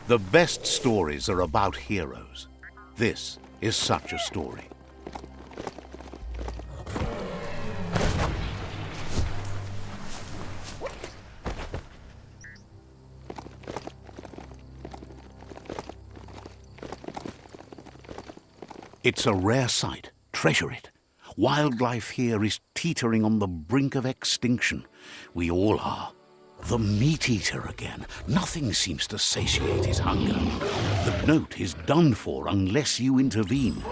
The best stories are about heroes. This is such a story. It's a rare sight. Treasure it. Wildlife here is teetering on the brink of extinction. We all are. The meat eater again. Nothing seems to satiate his hunger. The note is done for unless you intervene.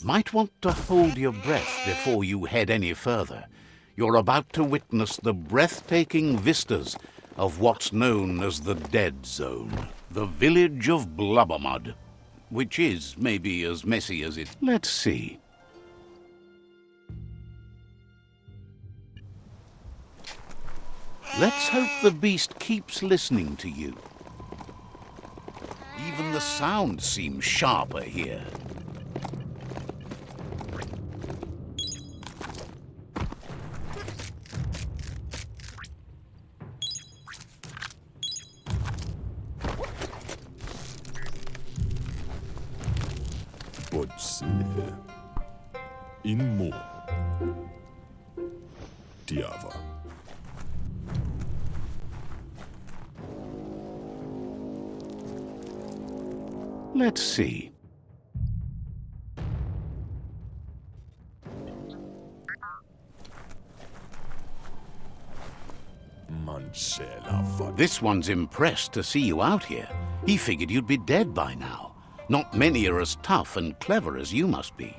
Might want to hold your breath before you head any further. You're about to witness the breathtaking vistas of what's known as the Dead Zone, the village of Blubbermud, which is maybe as messy as it... Let's see. Let's hope the beast keeps listening to you. Even the sound seems sharper here. Inmo Diava. Let's see. This one's impressed to see you out here. He figured you'd be dead by now. Not many are as tough and clever as you must be.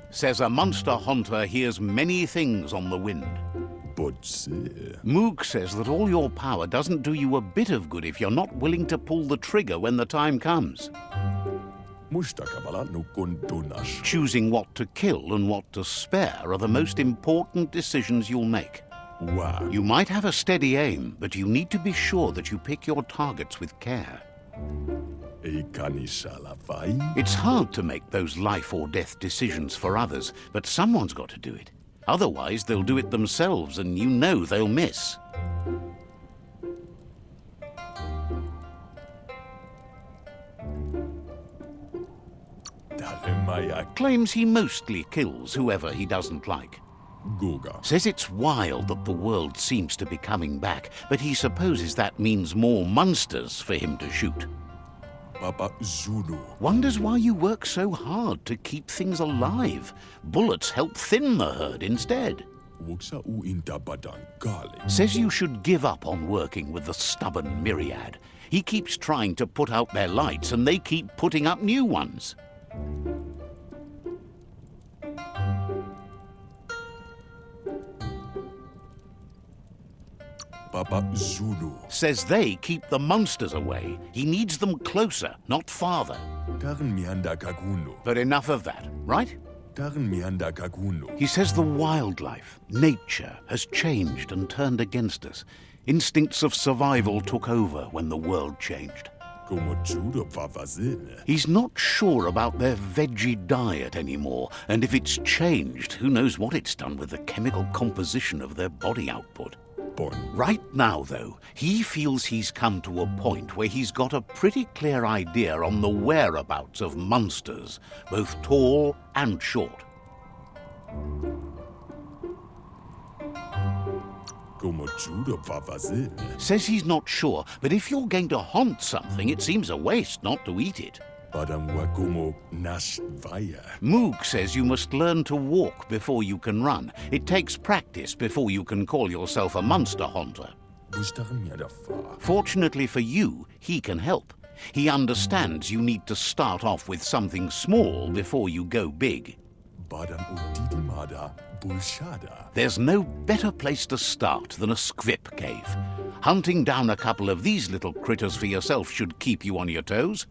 Says a monster hunter hears many things on the wind. Moog says that all your power doesn't do you a bit of good if you're not willing to pull the trigger when the time comes. Choosing what to kill and what to spare are the most important decisions you'll make. Wow. You might have a steady aim, but you need to be sure that you pick your targets with care. It's hard to make those life or death decisions for others, but someone's got to do it. Otherwise, they'll do it themselves, and you know they'll miss. Claims he mostly kills whoever he doesn't like. Says it's wild that the world seems to be coming back, but he supposes that means more monsters for him to shoot. Wonders why you work so hard to keep things alive. Bullets help thin the herd instead. Says you should give up on working with the stubborn myriad. He keeps trying to put out their lights and they keep putting up new ones. Says they keep the monsters away. He needs them closer, not farther. But enough of that, right? He says the wildlife, nature, has changed and turned against us. Instincts of survival took over when the world changed. He's not sure about their veggie diet anymore, and if it's changed, who knows what it's done with the chemical composition of their body output. Right now, though, he feels he's come to a point where he's got a pretty clear idea on the whereabouts of monsters, both tall and short. Says he's not sure, but if you're going to haunt something, it seems a waste not to eat it. Moog says you must learn to walk before you can run. It takes practice before you can call yourself a monster haunter. Fortunately for you, he can help. He understands you need to start off with something small before you go big. There's no better place to start than a squip cave. Hunting down a couple of these little critters for yourself should keep you on your toes.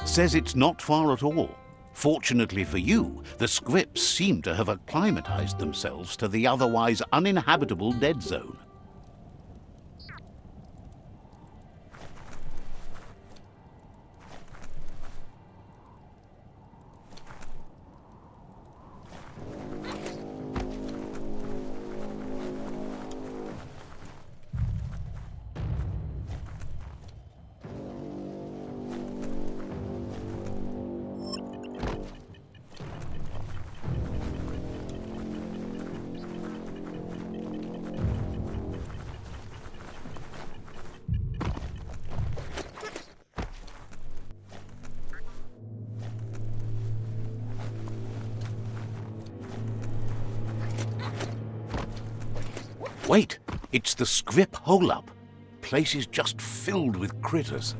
Says it's not far at all. Fortunately for you, the squips seem to have acclimatized themselves to the otherwise uninhabitable dead zone. Wait, it's the squip hole-up. Place is just filled with critters.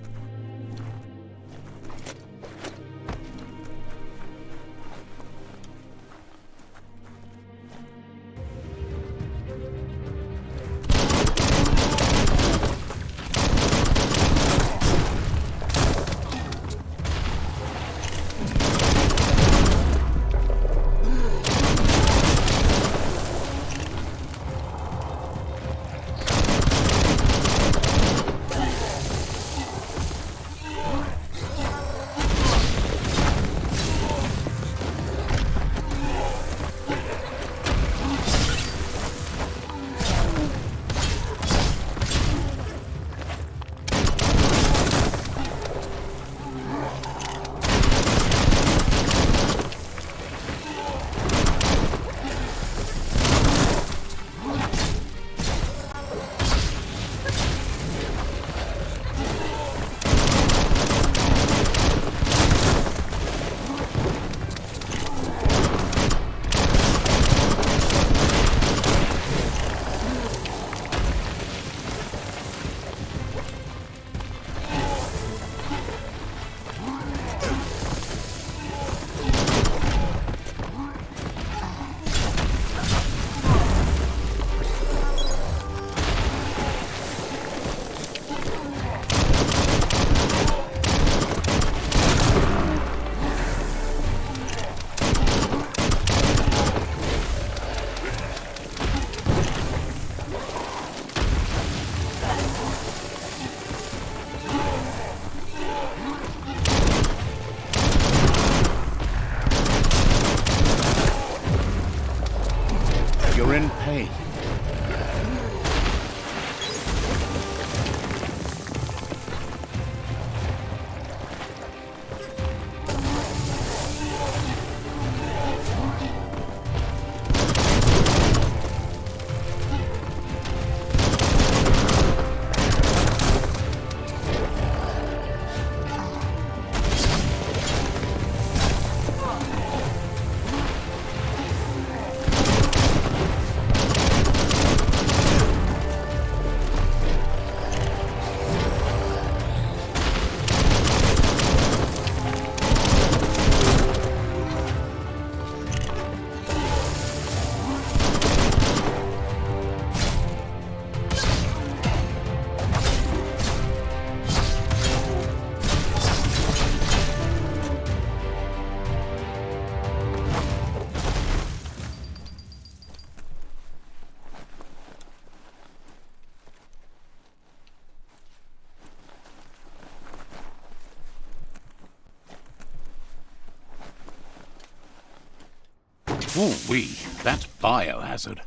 Ooh-wee, that's biohazard.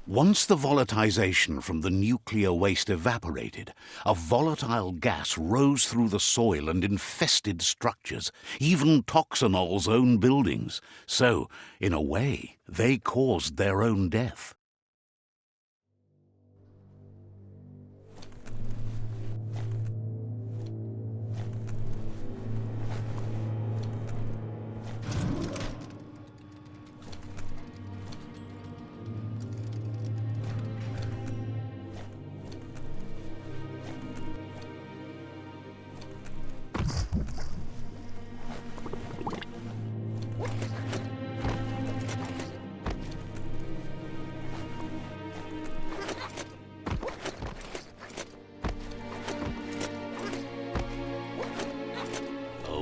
Once the volatilization from the nuclear waste evaporated, a volatile gas rose through the soil and infested structures, even Toxanol's own buildings. So, in a way, they caused their own death.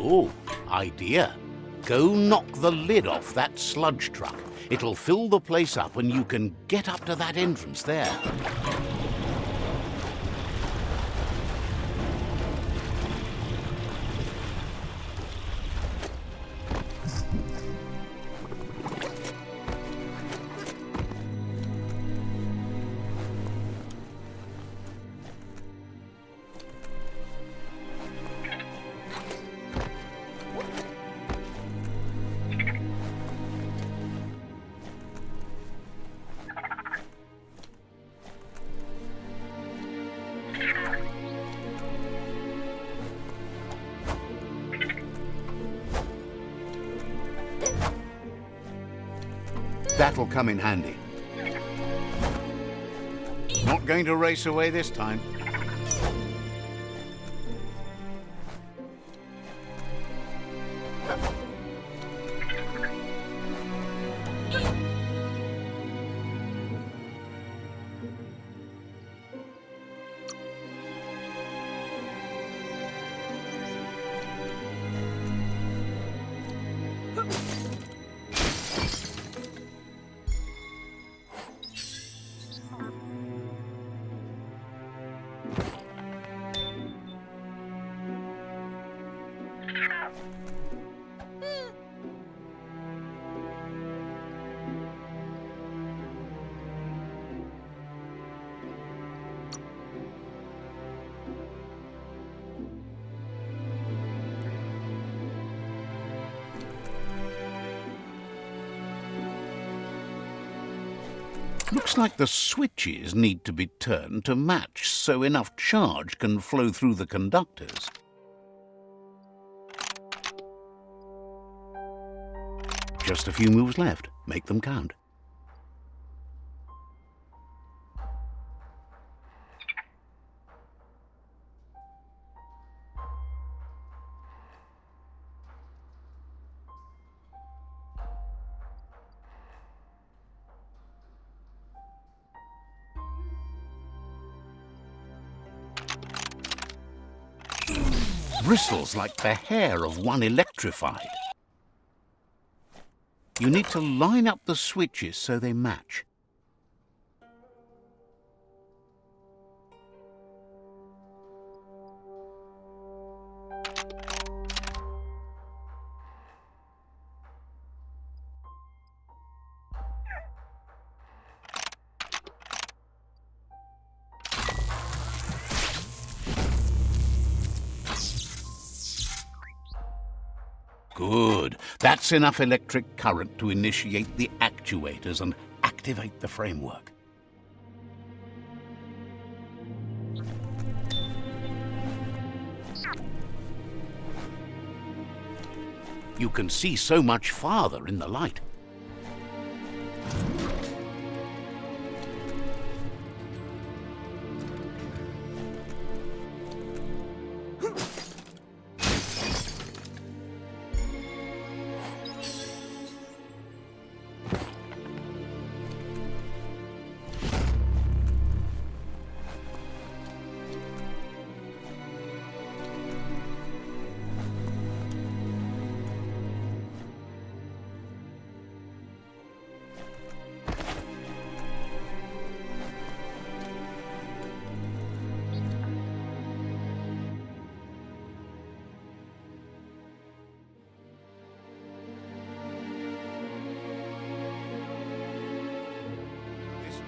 Oh, idea. Go knock the lid off that sludge truck. It'll fill the place up and you can get up to that entrance there. That'll come in handy. Not going to race away this time. Looks like the switches need to be turned to match so enough charge can flow through the conductors. Just a few moves left. Make them count. Bristles like the hair of one electrified. You need to line up the switches so they match. Good. That's enough electric current to initiate the actuators and activate the framework. You can see so much farther in the light.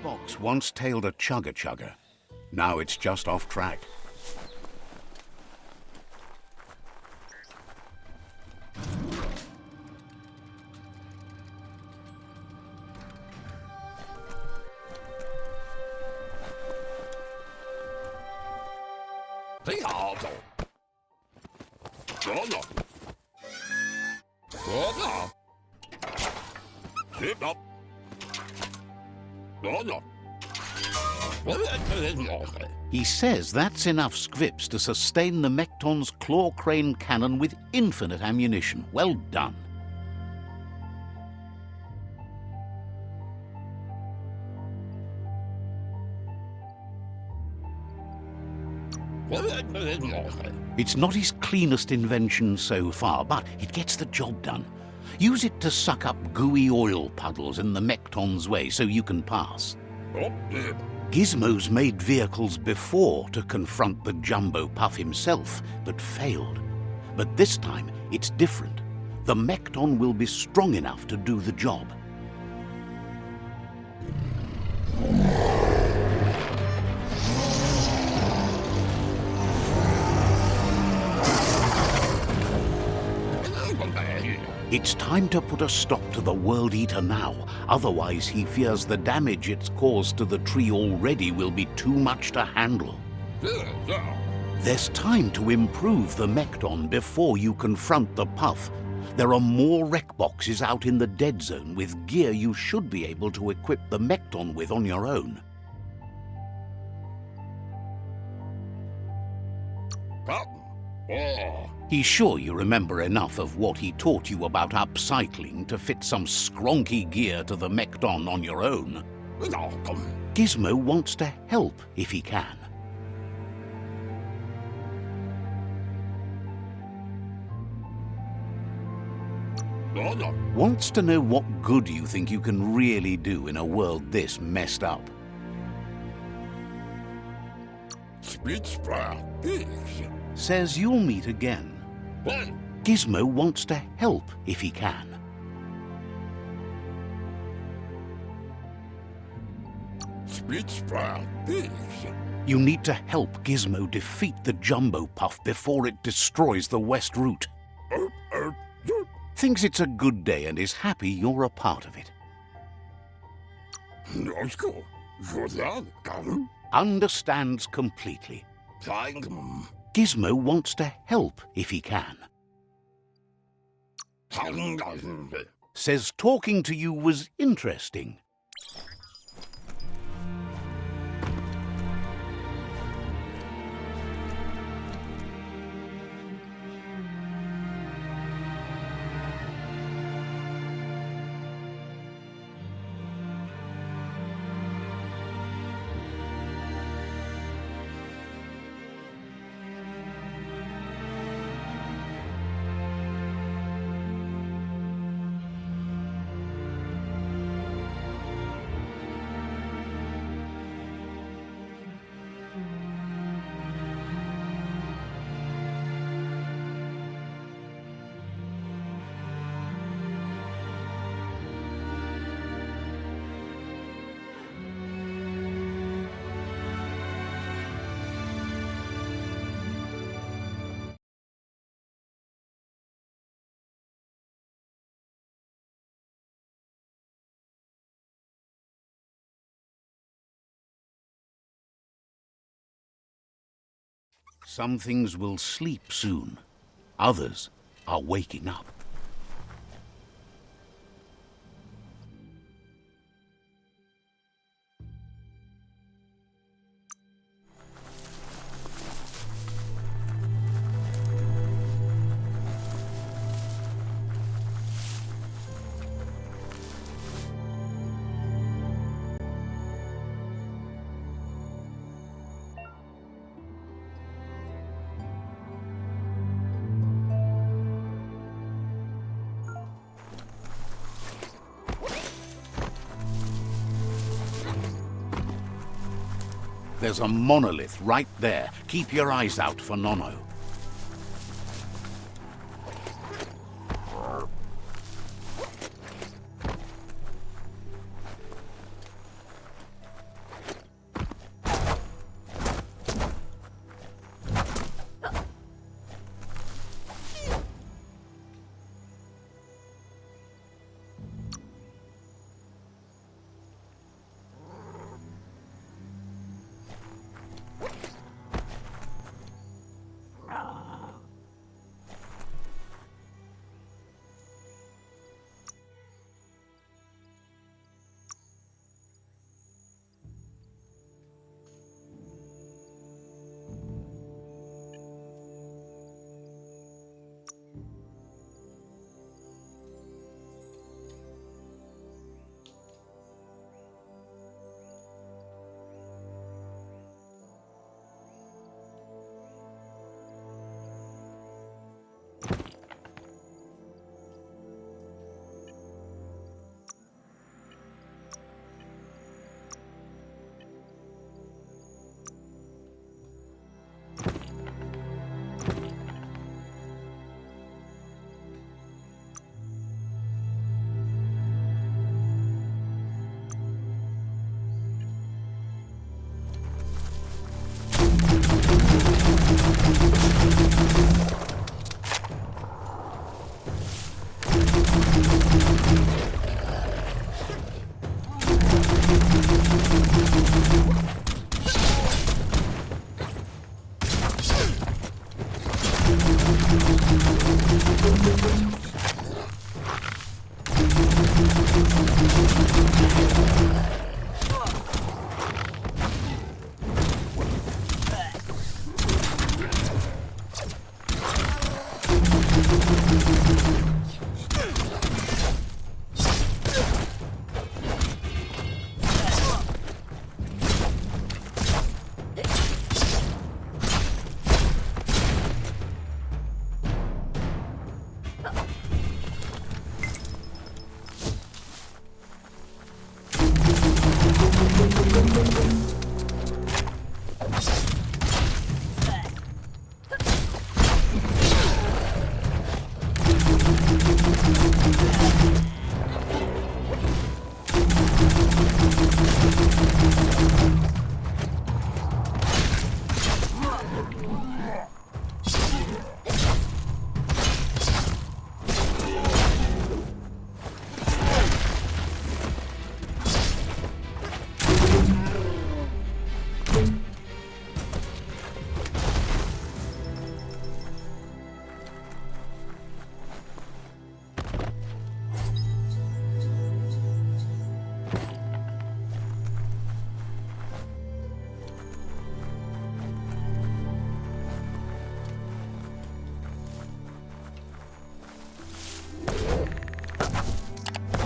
box once tailed a chugger-chugger. Now it's just off track. He says that's enough scrips to sustain the Mekton's claw crane cannon with infinite ammunition. Well done. It's not his cleanest invention so far, but it gets the job done. Use it to suck up gooey oil puddles in the Mekton's way so you can pass. Gizmo's made vehicles before to confront the Jumbo Puff himself, but failed. But this time, it's different. The Mekton will be strong enough to do the job. It's time to put a stop to the World Eater now, otherwise he fears the damage it's caused to the tree already will be too much to handle. There's time to improve the Mekton before you confront the Puff. There are more wreck boxes out in the dead zone with gear you should be able to equip the Mekton with on your own. He's sure you remember enough of what he taught you about upcycling to fit some skronky gear to the Mekton on your own. Gizmo wants to help if he can. Wants to know what good you think you can really do in a world this messed up. Says you'll meet again. Gizmo wants to help if he can. You need to help Gizmo defeat the Jumbo Puff before it destroys the West Route. Thinks it's a good day and is happy you're a part of it. Understands completely. Gizmo wants to help if he can. Says talking to you was interesting. Some things will sleep soon. Others are waking up. There's a monolith right there. Keep your eyes out for Nono.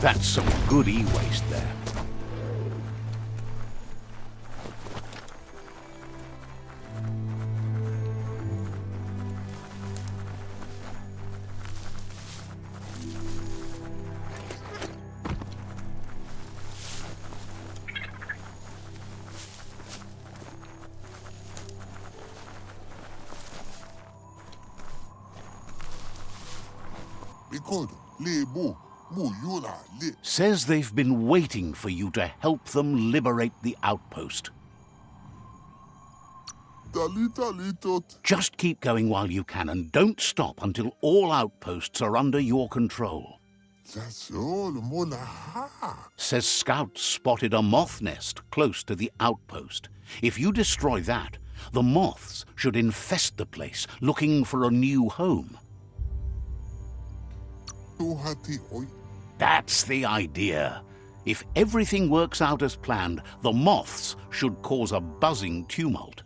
That's some good e-waste there. Says they've been waiting for you to help them liberate the outpost. Just keep going while you can and don't stop until all outposts are under your control. Says scouts spotted a moth nest close to the outpost. If you destroy that, the moths should infest the place, looking for a new home. That's the idea. If everything works out as planned, the moths should cause a buzzing tumult.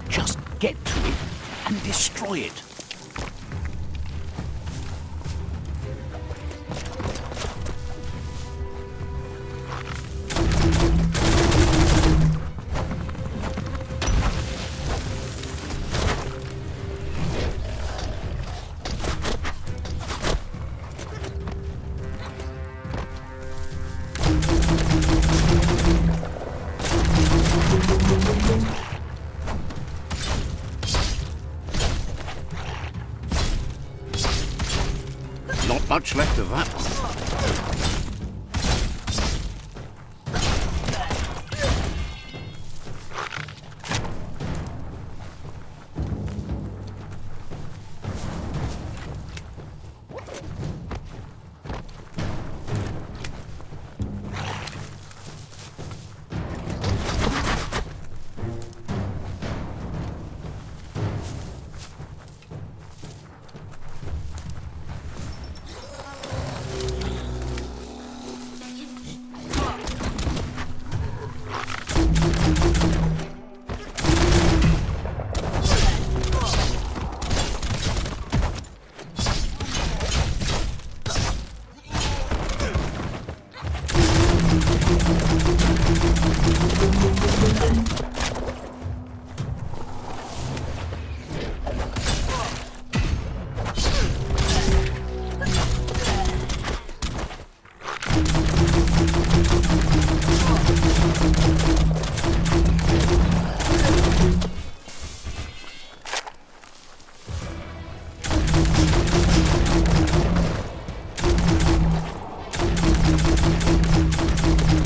Just get to it and destroy it. Not much left of that one.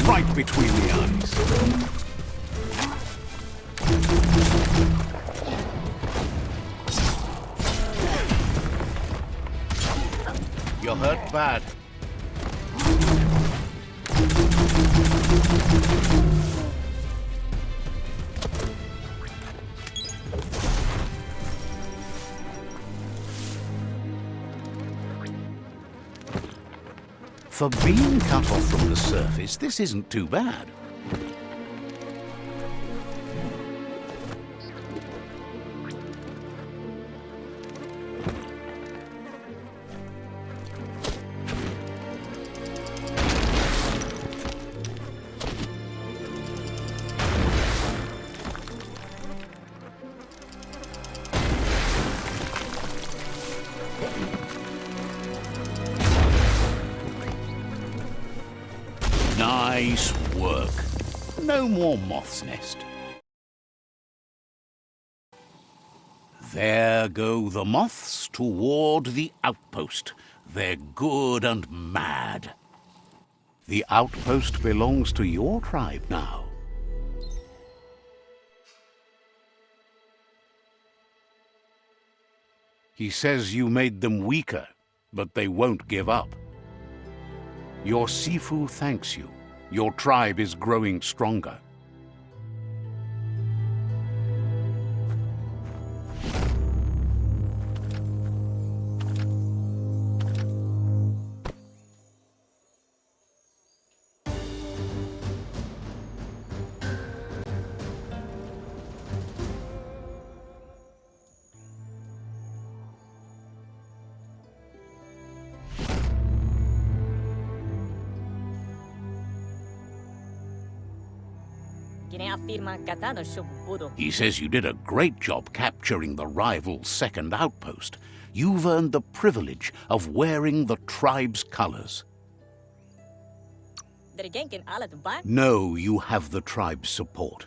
Right between the eyes. You're hurt bad. For being cut off from the surface, this isn't too bad. Nice work. No more moth's nest. There go the moths toward the outpost. They're good and mad. The outpost belongs to your tribe now. He says you made them weaker, but they won't give up. Your Sifu thanks you. Your tribe is growing stronger. He says you did a great job capturing the rival's second outpost. You've earned the privilege of wearing the tribe's colors. No, you have the tribe's support.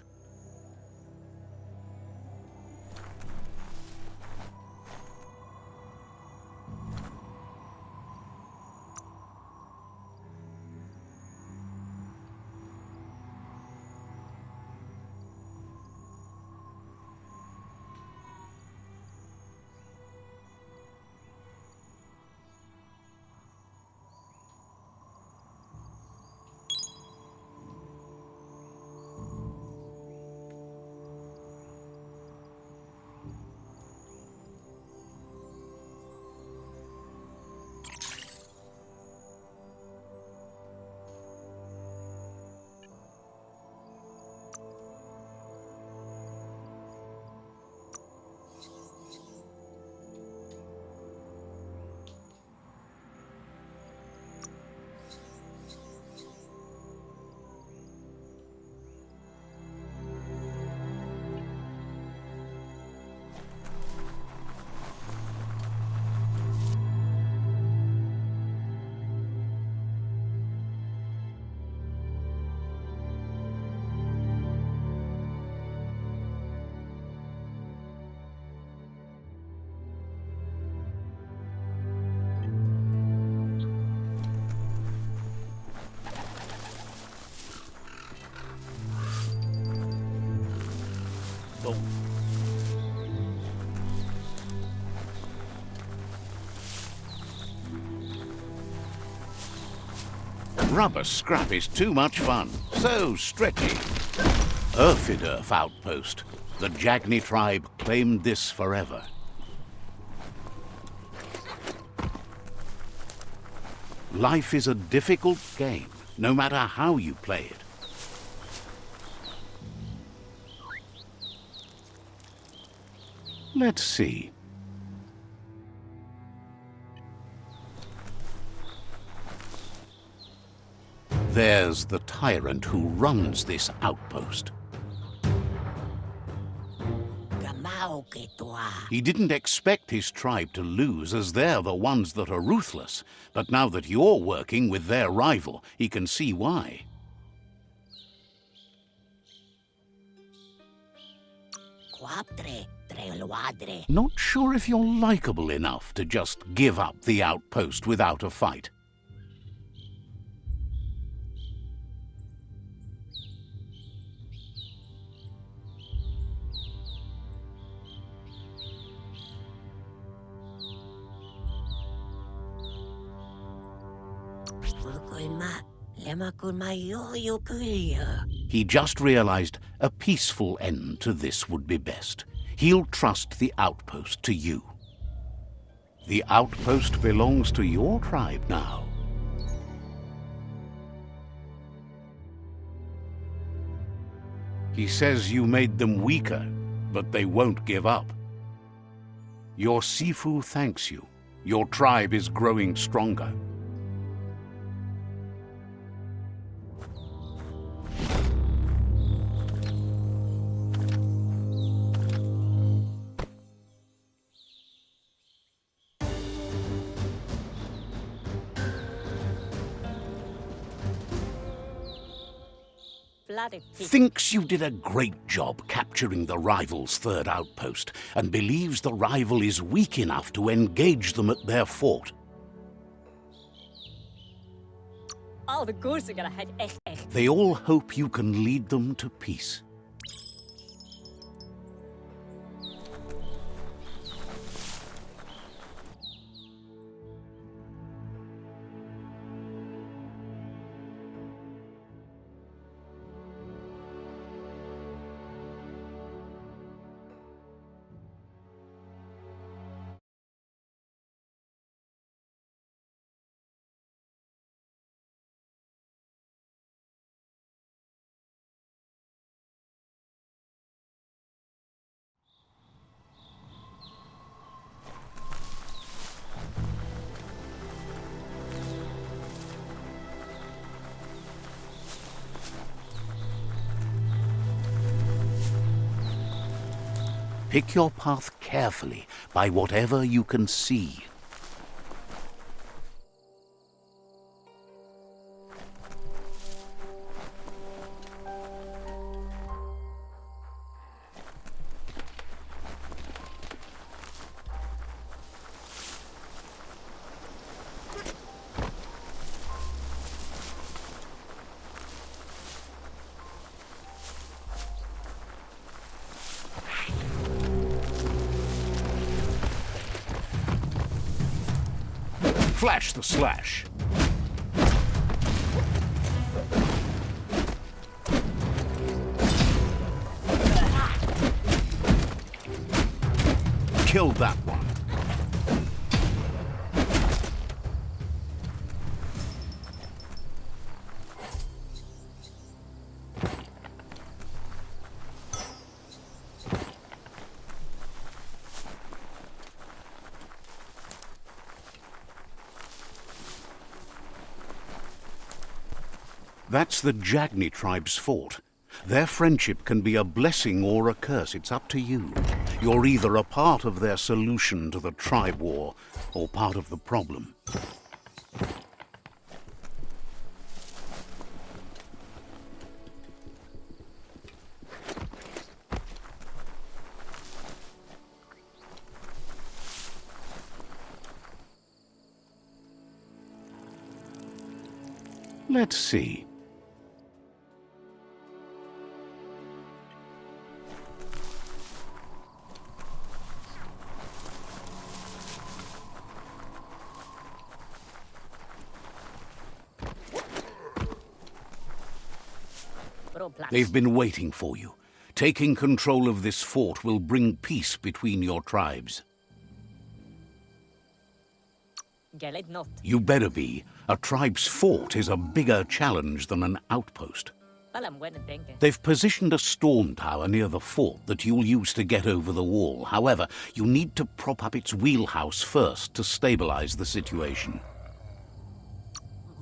Rubber scrap is too much fun. So stretchy. Urfidurf outpost. The Jagni tribe claimed this forever. Life is a difficult game, no matter how you play it. Let's see. There's the tyrant who runs this outpost. He didn't expect his tribe to lose, as they're the ones that are ruthless. But now that you're working with their rival, he can see why. Not sure if you're likable enough to just give up the outpost without a fight. He just realized a peaceful end to this would be best. He'll trust the outpost to you. The outpost belongs to your tribe now. He says you made them weaker, but they won't give up. Your Sifu thanks you. Your tribe is growing stronger. Thinks you did a great job capturing the rival's third outpost, and believes the rival is weak enough to engage them at their fort. They all hope you can lead them to peace. Pick your path carefully by whatever you can see. Flash the slash. Killed that one. That's the Jagni tribe's fort. Their friendship can be a blessing or a curse. It's up to you. You're either a part of their solution to the tribe war or part of the problem. Let's see. They've been waiting for you. Taking control of this fort will bring peace between your tribes. You better be. A tribe's fort is a bigger challenge than an outpost. They've positioned a storm tower near the fort that you'll use to get over the wall. However, you need to prop up its wheelhouse first to stabilize the situation.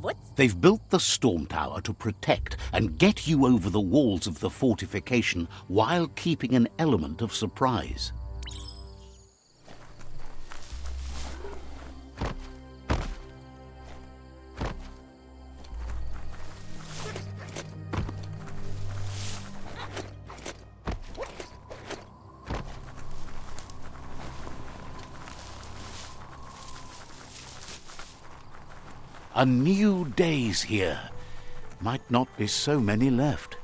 What? They've built the storm tower to protect and get you over the walls of the fortification while keeping an element of surprise. A new day's here. Might not be so many left.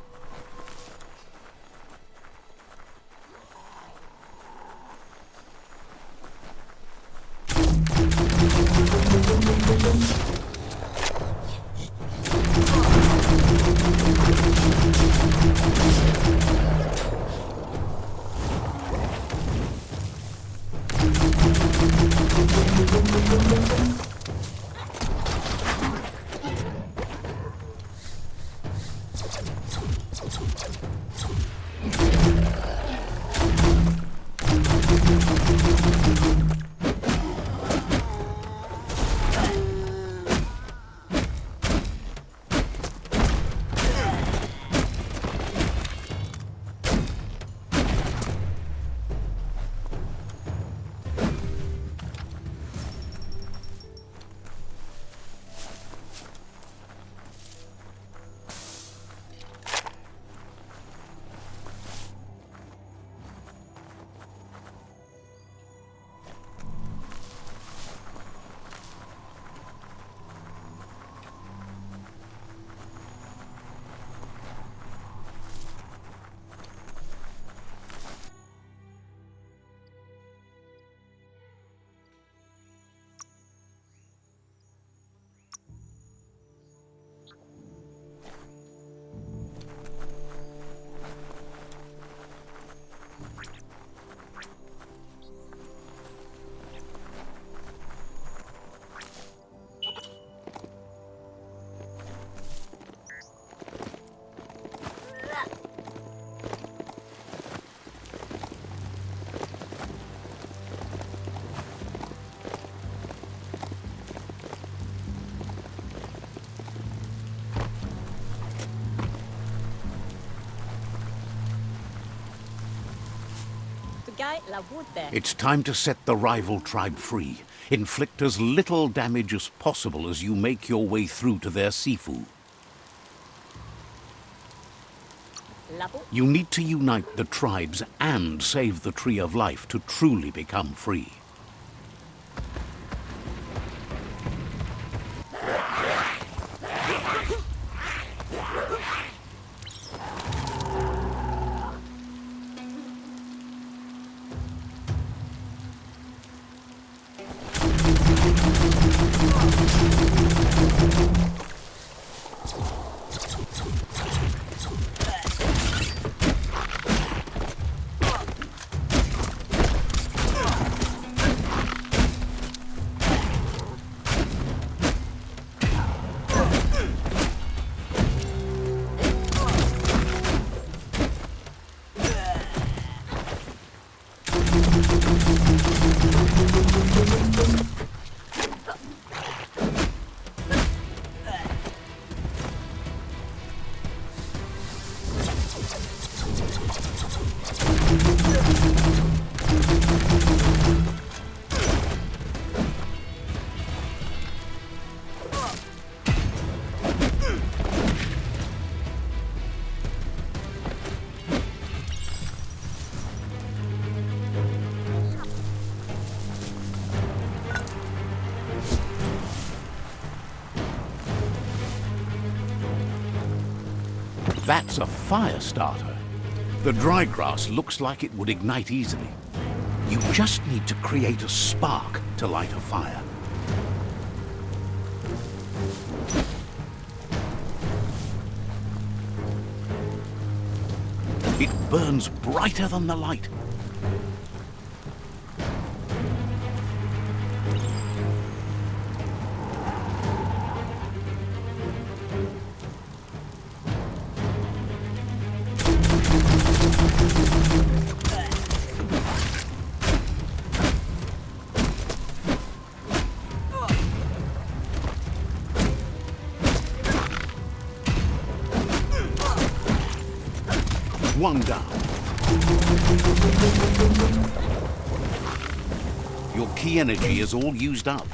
guy la wood. It's time to set the rival tribe free. Inflict as little damage as possible as you make your way through to their sifu. You need to unite the tribes and save the Tree of Life to truly become free. That's a fire starter. The dry grass looks like it would ignite easily. You just need to create a spark to light a fire. It burns brighter than the light. One down. Your key energy is all used up.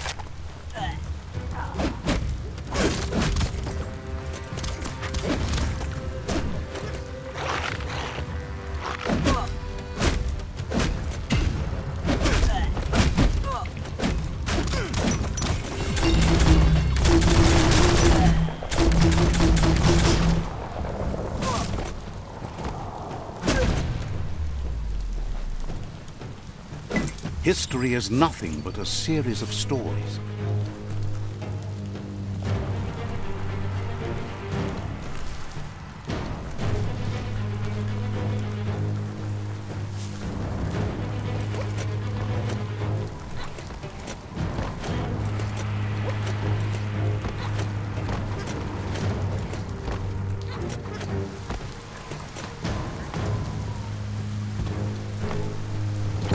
History is nothing but a series of stories.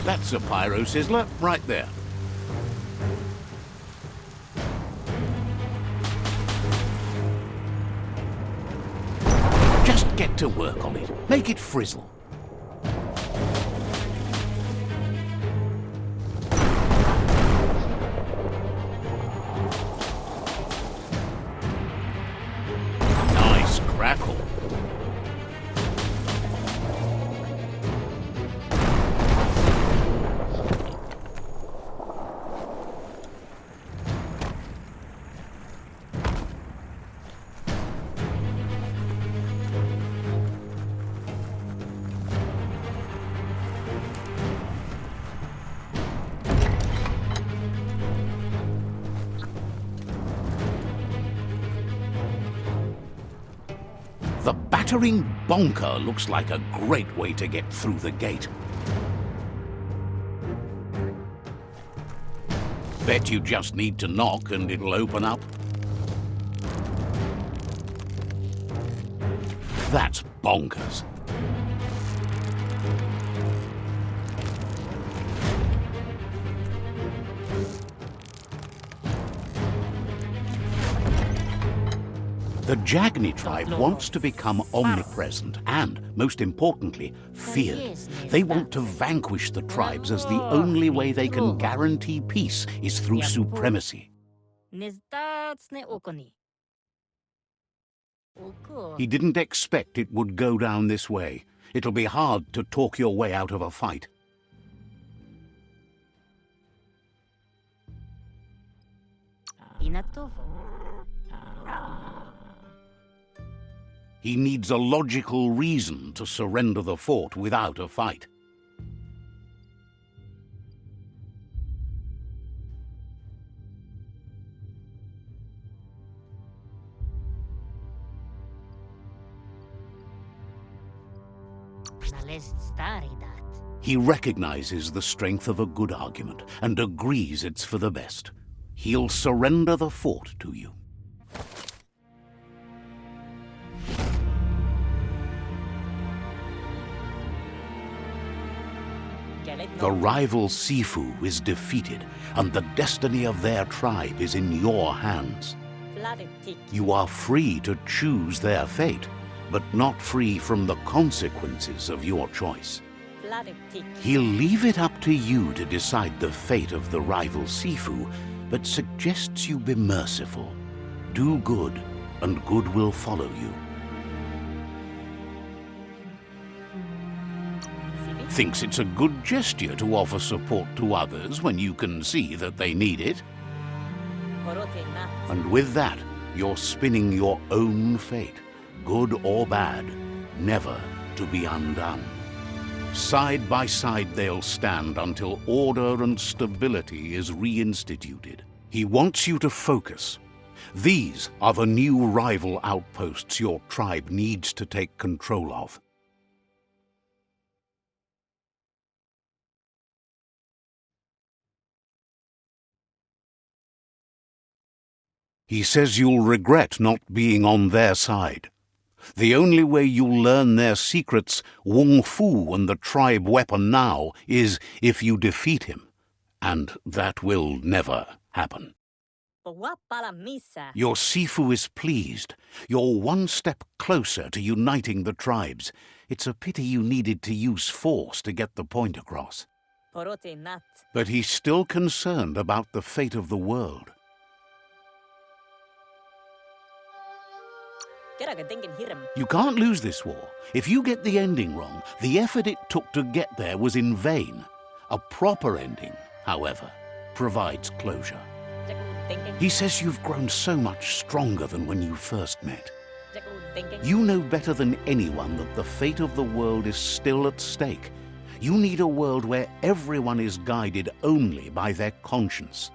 That's a pyro sizzler right there. Just get to work on it. Make it frizzle. Nice crackle. The battering bonker looks like a great way to get through the gate. Bet you just need to knock and it'll open up. That's bonkers. The Jagni tribe wants to become omnipresent and, most importantly, feared. They want to vanquish the tribes as the only way they can guarantee peace is through supremacy. He didn't expect it would go down this way. It'll be hard to talk your way out of a fight. He needs a logical reason to surrender the fort without a fight. He recognizes the strength of a good argument and agrees it's for the best. He'll surrender the fort to you. The rival Sifu is defeated, and the destiny of their tribe is in your hands. You are free to choose their fate, but not free from the consequences of your choice. He'll leave it up to you to decide the fate of the rival Sifu, but suggests you be merciful. Do good, and good will follow you. Thinks it's a good gesture to offer support to others when you can see that they need it. And with that, you're spinning your own fate, good or bad, never to be undone. Side by side they'll stand until order and stability is reinstituted. He wants you to focus. These are the new rival outposts your tribe needs to take control of. He says you'll regret not being on their side. The only way you'll learn their secrets, Wung Fu and the tribe weapon now, is if you defeat him. And that will never happen. Your Sifu is pleased. You're one step closer to uniting the tribes. It's a pity you needed to use force to get the point across. But he's still concerned about the fate of the world. You can't lose this war. If you get the ending wrong, the effort it took to get there was in vain. A proper ending, however, provides closure. He says you've grown so much stronger than when you first met. You know better than anyone that the fate of the world is still at stake. You need a world where everyone is guided only by their conscience.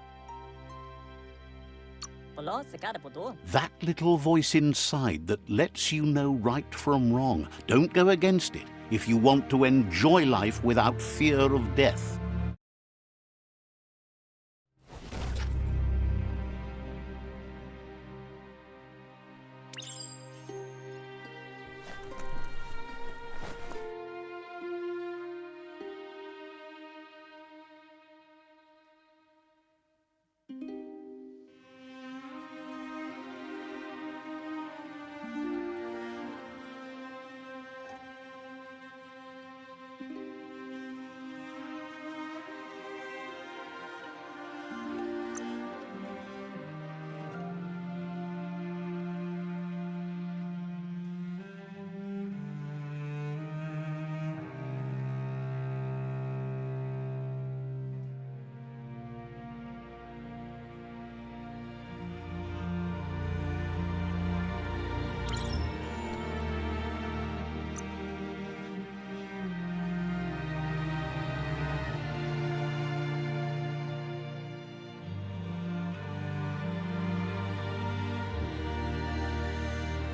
That little voice inside that lets you know right from wrong. Don't go against it if you want to enjoy life without fear of death.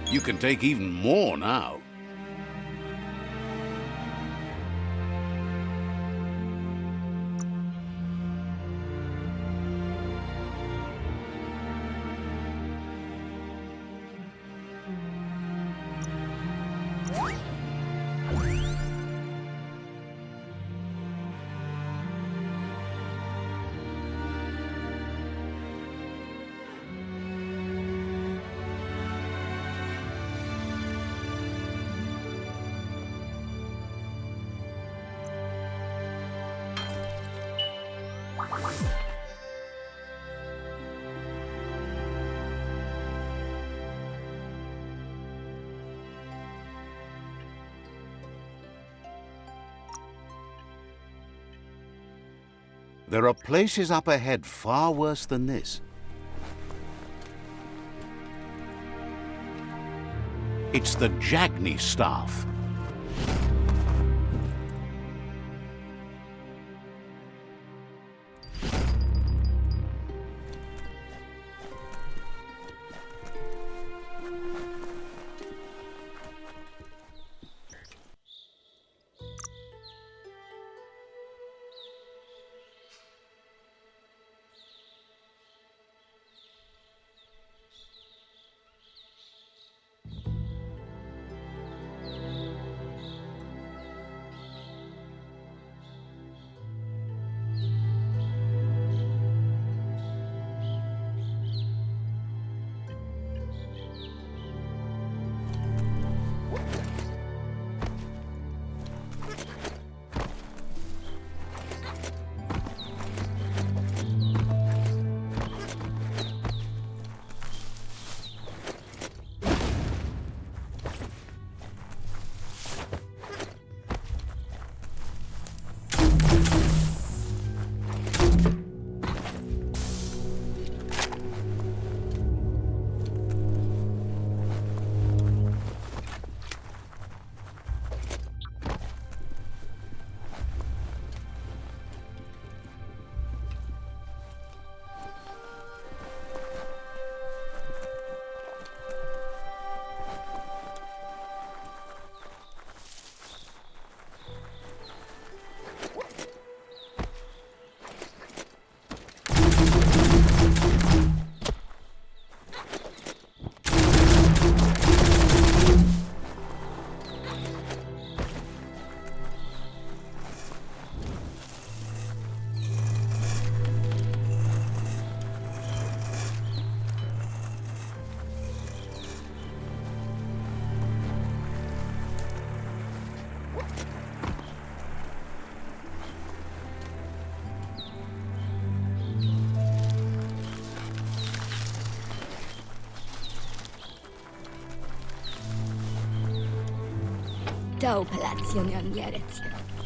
You can take even more now. There are places up ahead far worse than this. It's the Jagni staff.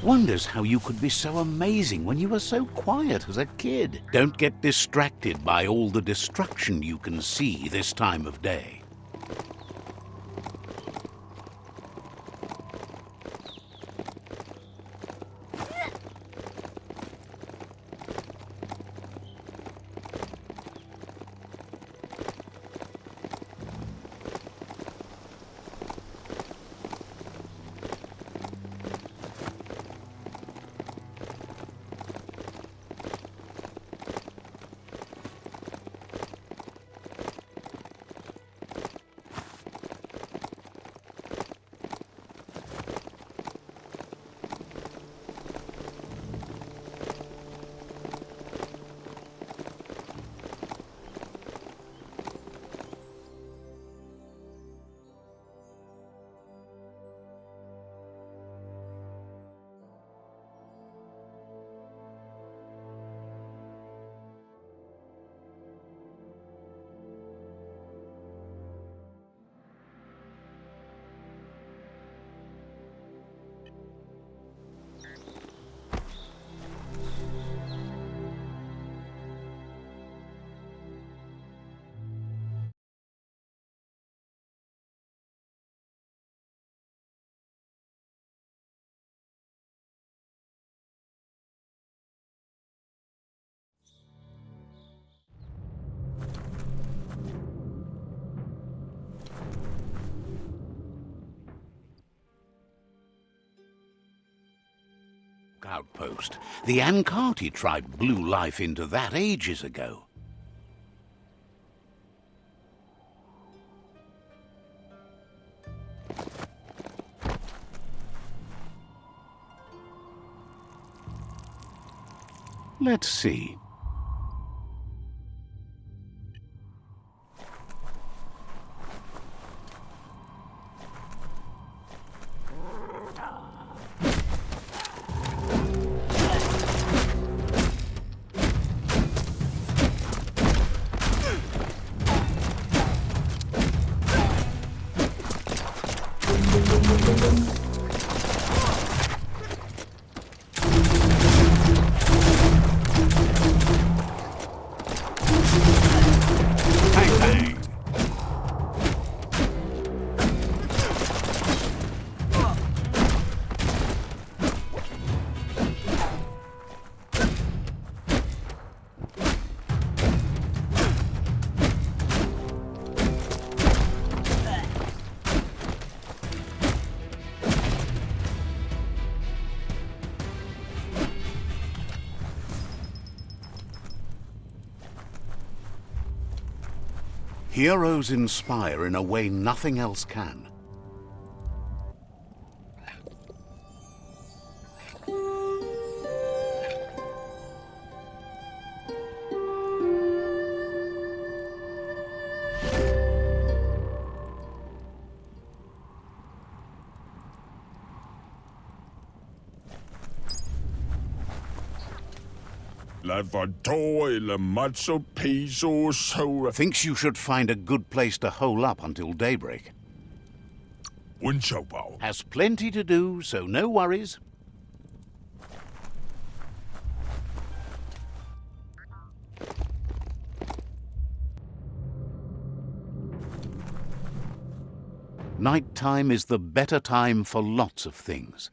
Wonders how you could be so amazing when you were so quiet as a kid. Don't get distracted by all the destruction you can see this time of day. Outpost. The Ankati tribe blew life into that ages ago. Let's see. Heroes inspire in a way nothing else can. Thinks you should find a good place to hole up until daybreak. Has plenty to do, so no worries. Nighttime is the better time for lots of things.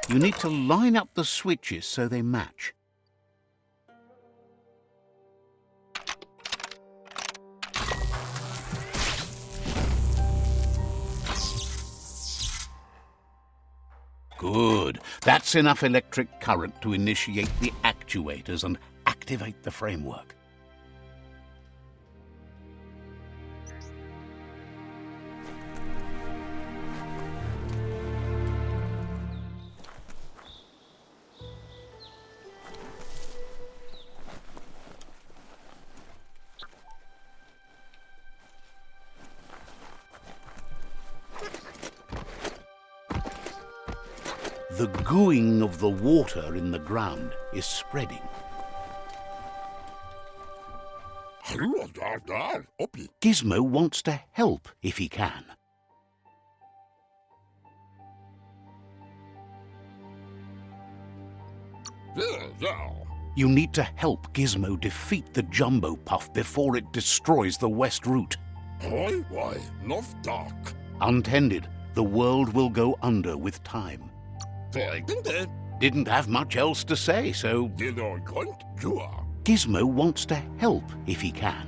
You need to line up the switches so they match. Good. That's enough electric current to initiate the actuators and activate the framework. The gooing of the water in the ground is spreading. Gizmo wants to help if he can. You need to help Gizmo defeat the Jumbo Puff before it destroys the west route. Untended, the world will go under with time. Didn't have much else to say, so Gizmo wants to help if he can.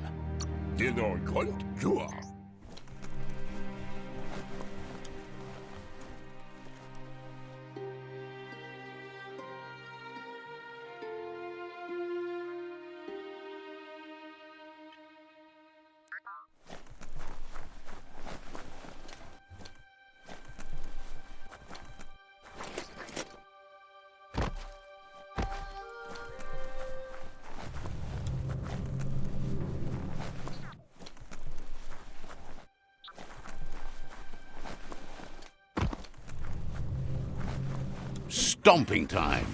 Stomping time.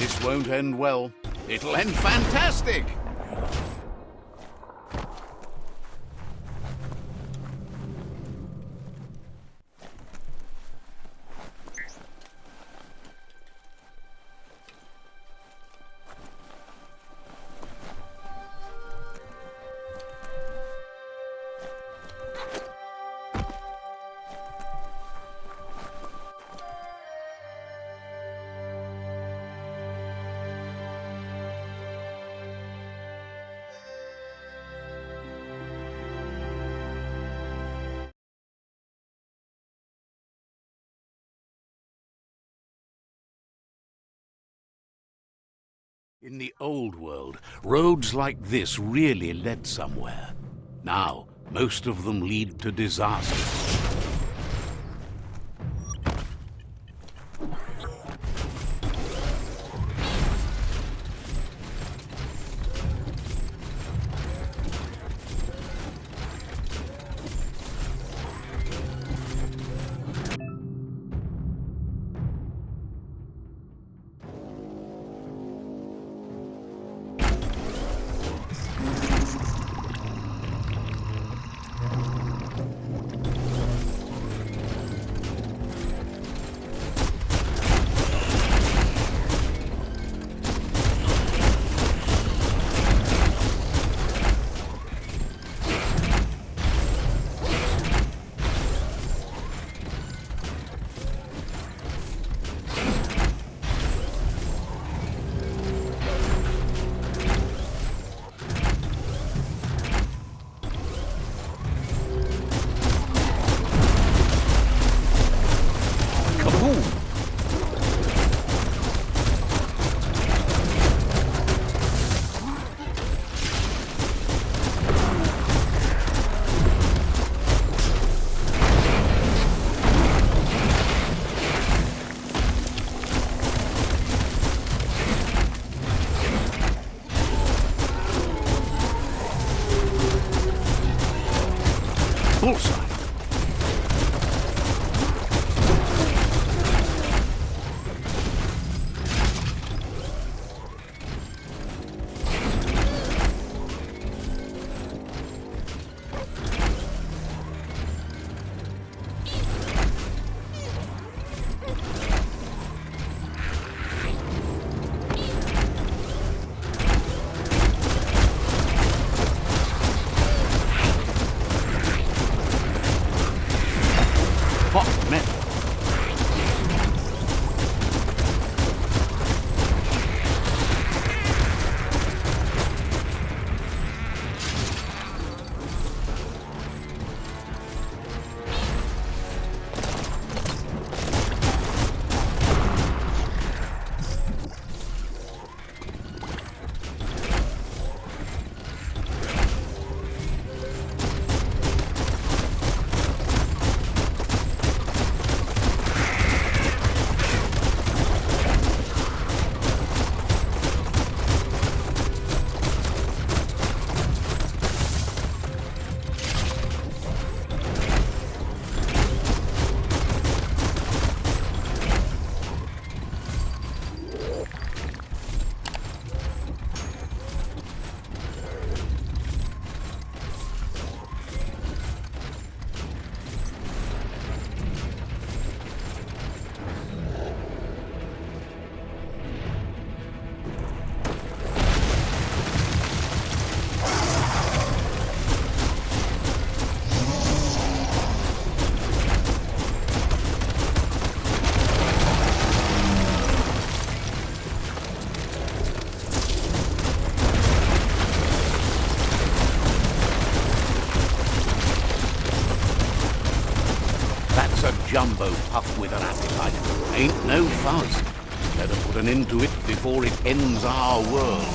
This won't end well. It'll end fantastic! In the old world, roads like this really led somewhere. Now, most of them lead to disaster. Bullseye. Hot metal. That's a jumbo puff with an appetite. Ain't no fuzz. Better put an end to it before it ends our world.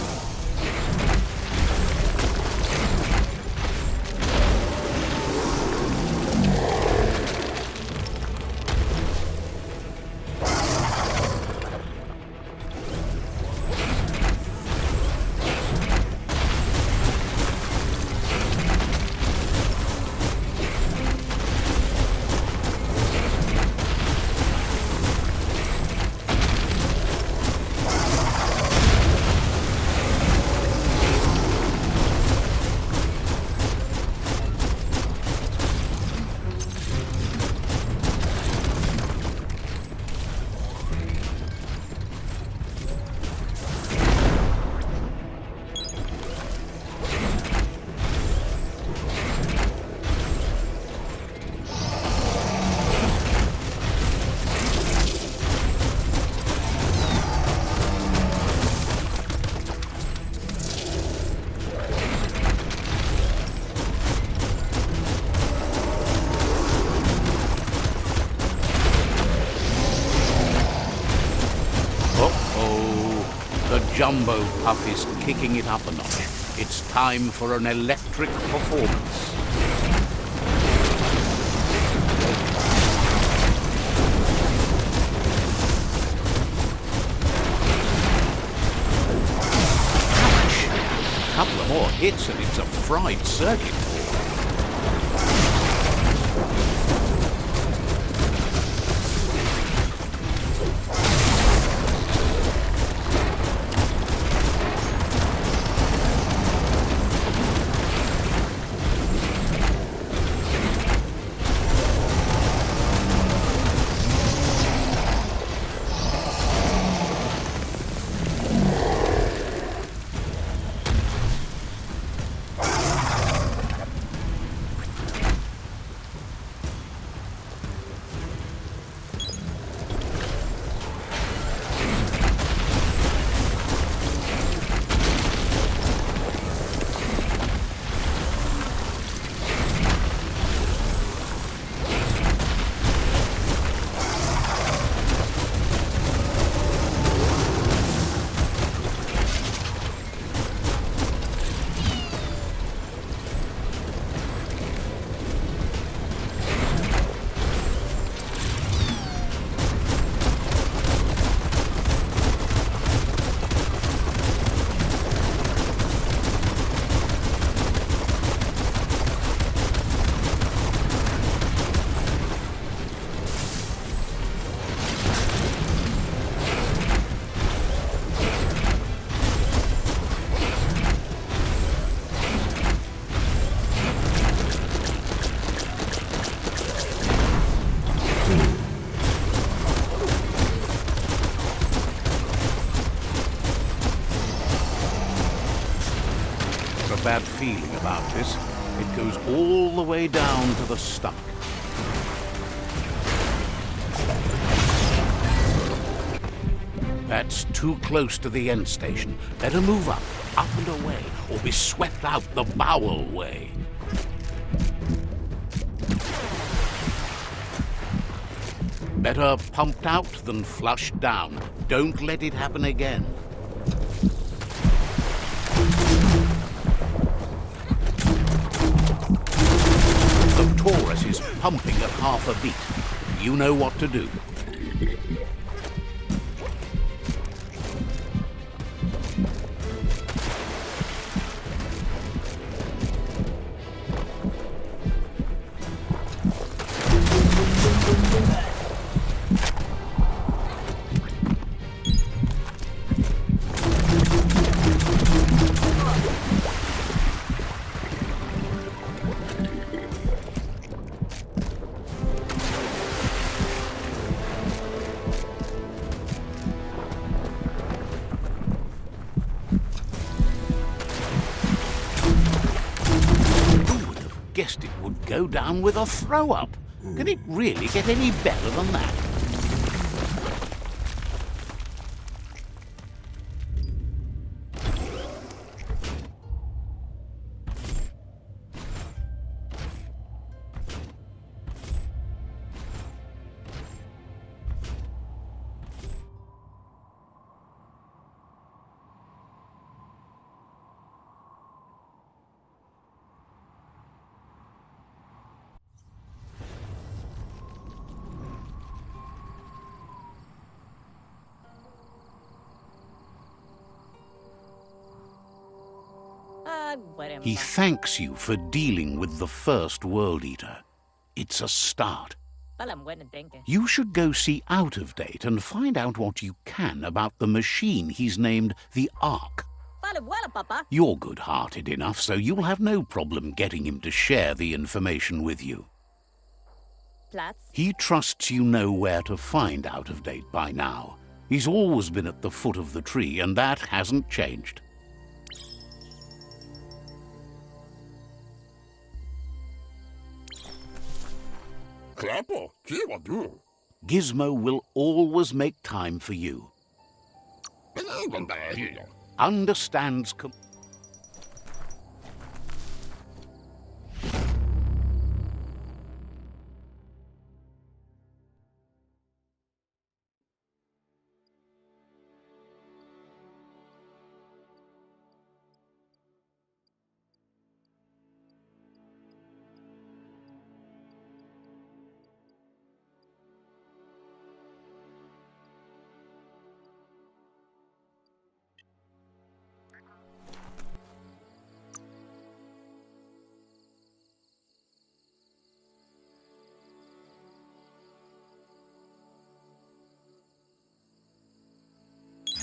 The Jumbo Puff is kicking it up a notch. It's time for an electric performance. A couple of more hits and it's a fried circuit board. Bad feeling about this. It goes all the way down to the stomach. That's too close to the end station. Better move up and away, or be swept out the bowel way. Better pumped out than flushed down. Don't let it happen again. The Taurus is pumping at half a beat. You know what to do. Guessed it would go down with a throw-up. Can it really get any better than that? He thanks you for dealing with the first World Eater. It's a start. You should go see Out of Date and find out what you can about the machine he's named the Ark. You're good-hearted enough, so you'll have no problem getting him to share the information with you. He trusts you know where to find Out of Date by now. He's always been at the foot of the tree, and that hasn't changed. Gizmo will always make time for you. Understands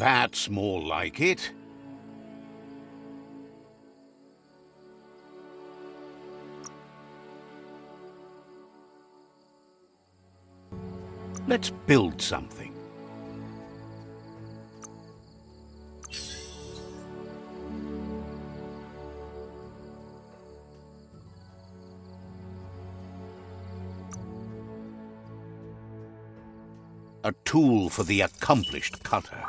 That's more like it. Let's build something. A tool for the accomplished cutter.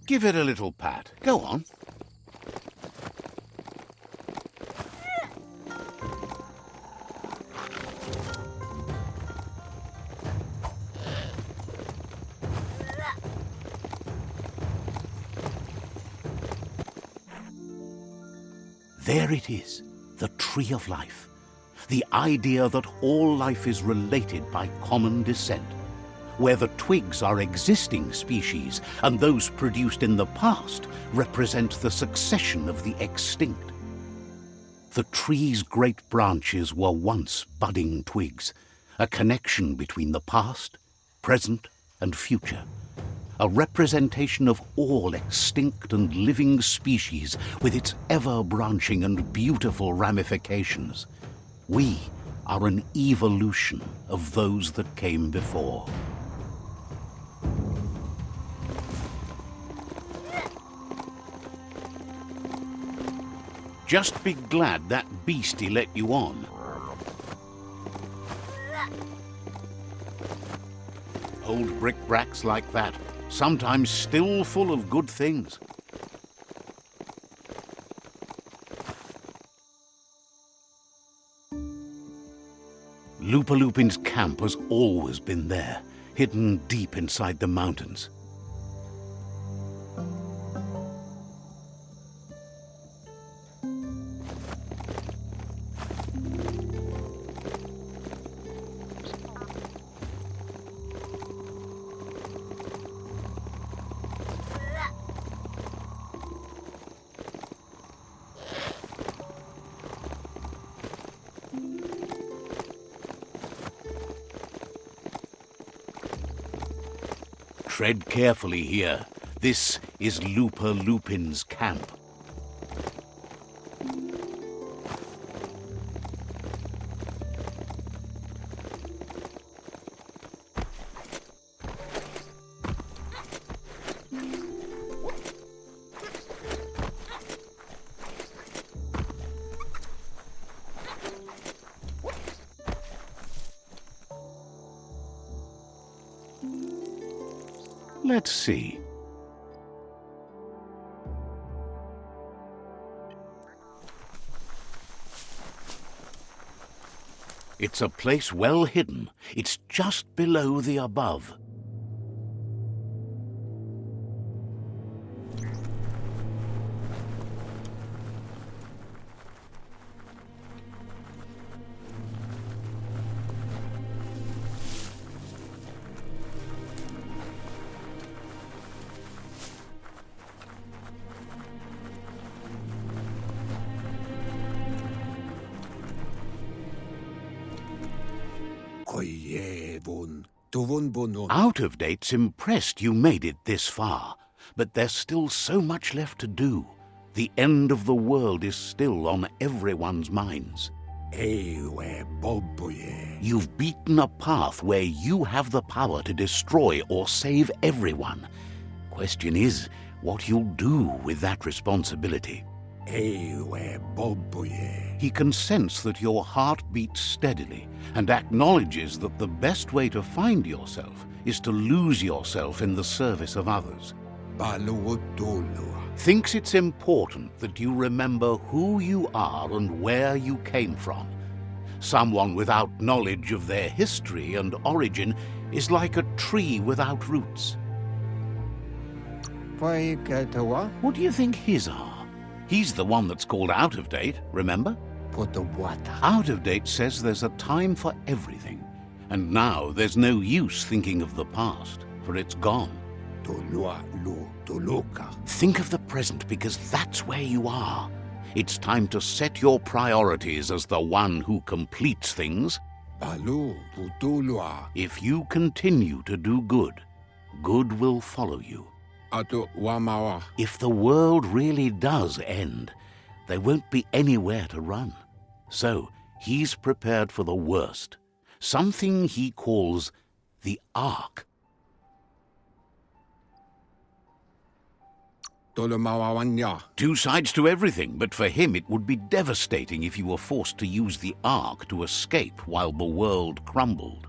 Give it a little pat. Go on. There it is, the tree of life. The idea that all life is related by common descent, where the twigs are existing species and those produced in the past represent the succession of the extinct. The tree's great branches were once budding twigs, a connection between the past, present, and future. A representation of all extinct and living species with its ever-branching and beautiful ramifications. We are an evolution of those that came before. Just be glad that beastie let you on. Old brick-bracks like that, sometimes still full of good things. Lupin's camp has always been there, hidden deep inside the mountains. Tread carefully here. This is Lupin's camp. Let's see. It's a place well hidden. It's just below the above. Out of Date's impressed you made it this far, but there's still so much left to do. The end of the world is still on everyone's minds. You've beaten a path where you have the power to destroy or save everyone. Question is, what you'll do with that responsibility. He can sense that your heart beats steadily and acknowledges that the best way to find yourself is to lose yourself in the service of others. Thinks it's important that you remember who you are and where you came from. Someone without knowledge of their history and origin is like a tree without roots. What do you think his are? He's the one that's called Out of Date, remember? Out of Date says there's a time for everything, and now there's no use thinking of the past, for it's gone. Think of the present, because that's where you are. It's time to set your priorities as the one who completes things. If you continue to do good, good will follow you. If the world really does end, there won't be anywhere to run. So he's prepared for the worst, something he calls the Ark. Two sides to everything, but for him it would be devastating if you were forced to use the Ark to escape while the world crumbled.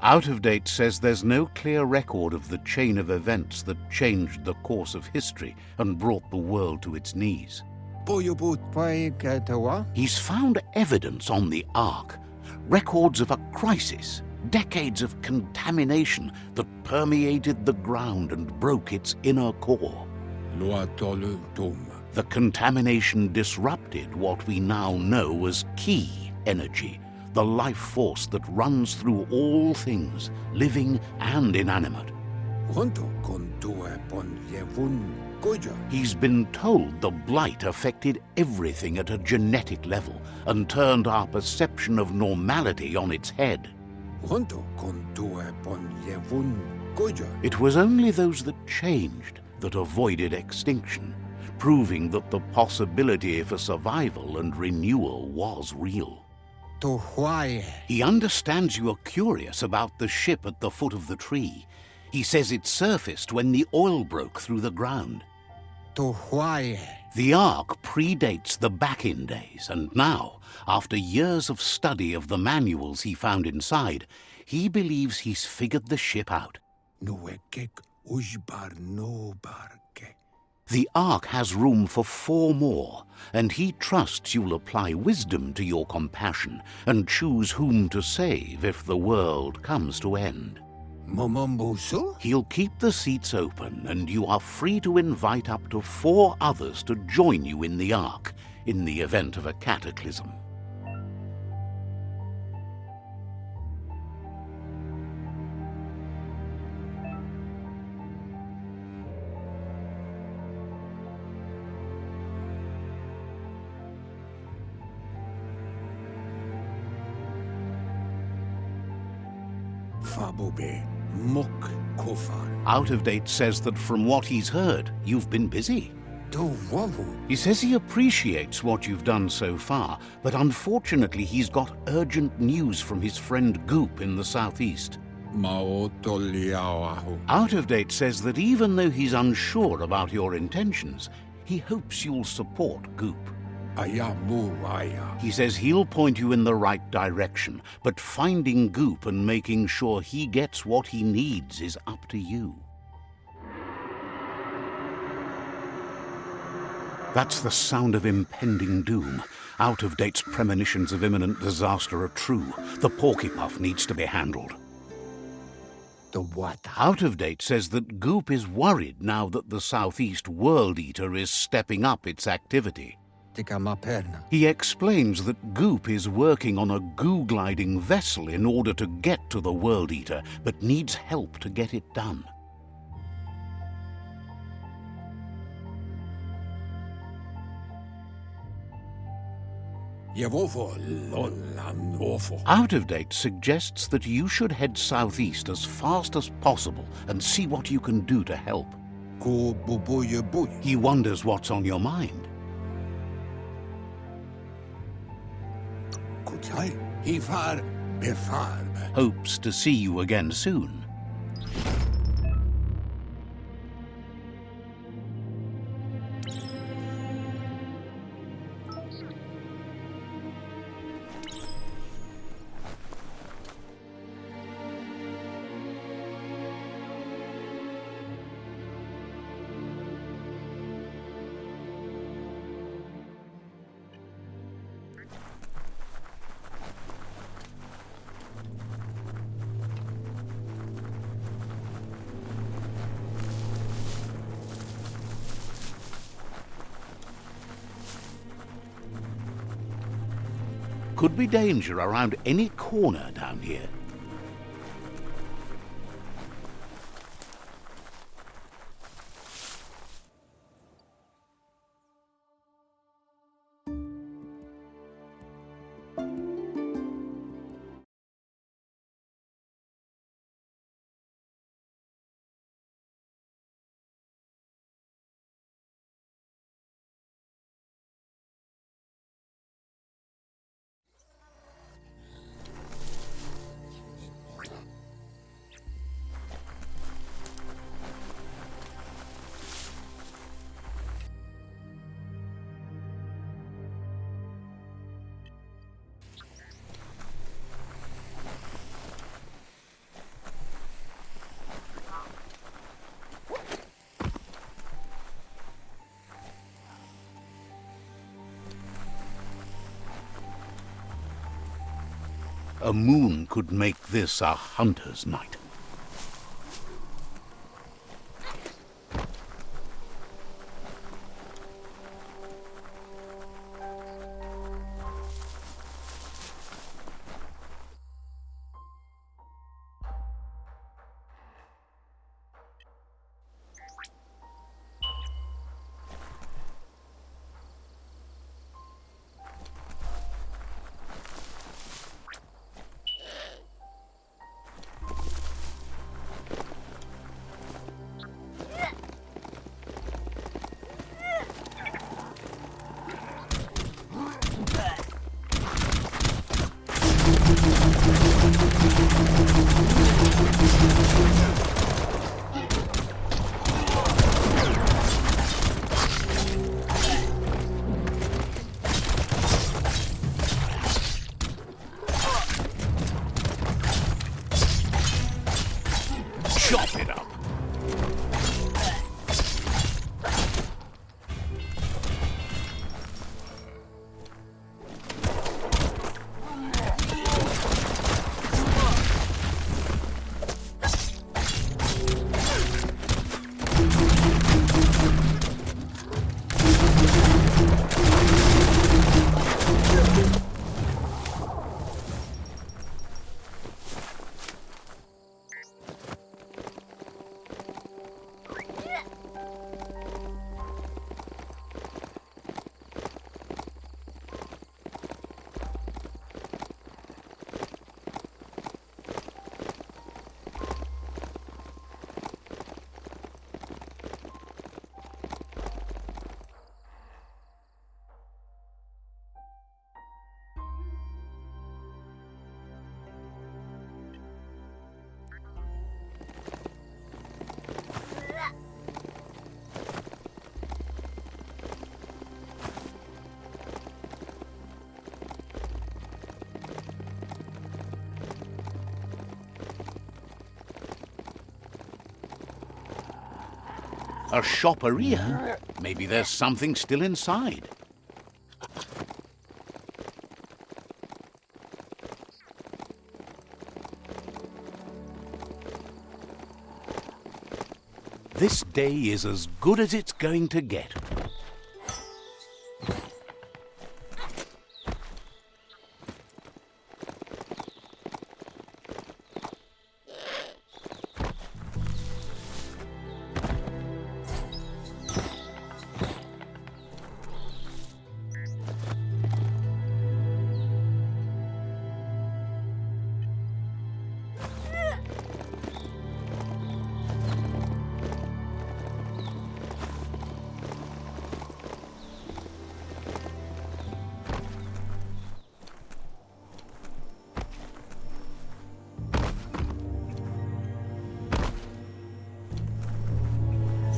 Out of Date says there's no clear record of the chain of events that changed the course of history and brought the world to its knees. He's found evidence on the Ark, records of a crisis, decades of contamination that permeated the ground and broke its inner core. The contamination disrupted what we now know as Ki energy, the life force that runs through all things, living and inanimate. He's been told the blight affected everything at a genetic level and turned our perception of normality on its head. It was only those that changed that avoided extinction, proving that the possibility for survival and renewal was real. He understands you are curious about the ship at the foot of the tree. He says it surfaced when the oil broke through the ground. The Ark predates the back-in days, and now, after years of study of the manuals he found inside, he believes he's figured the ship out. The Ark has room for 4 more, and he trusts you'll apply wisdom to your compassion and choose whom to save if the world comes to end. He'll keep the seats open, and you are free to invite up to 4 others to join you in the Ark in the event of a cataclysm. Out of Date says that from what he's heard, you've been busy. He says he appreciates what you've done so far, but unfortunately he's got urgent news from his friend Goop in the southeast. Out of Date says that even though he's unsure about your intentions, he hopes you'll support Goop. He says he'll point you in the right direction, but finding Goop and making sure he gets what he needs is up to you. That's the sound of impending doom. Out of Date's premonitions of imminent disaster are true. The Porkypuff needs to be handled. Out of Date says that Goop is worried now that the Southeast World Eater is stepping up its activity. He explains that Goop is working on a goo-gliding vessel in order to get to the World Eater, but needs help to get it done. Out of Date suggests that you should head southeast as fast as possible and see what you can do to help. He wonders what's on your mind. Hopes to see you again soon. Could be danger around any corner down here. A moon could make this a hunter's night. Chop it up! A shopperia? Maybe there's something still inside. This day is as good as it's going to get.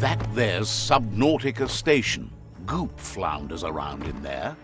That there's Subnautica Station. Goop flounders around in there.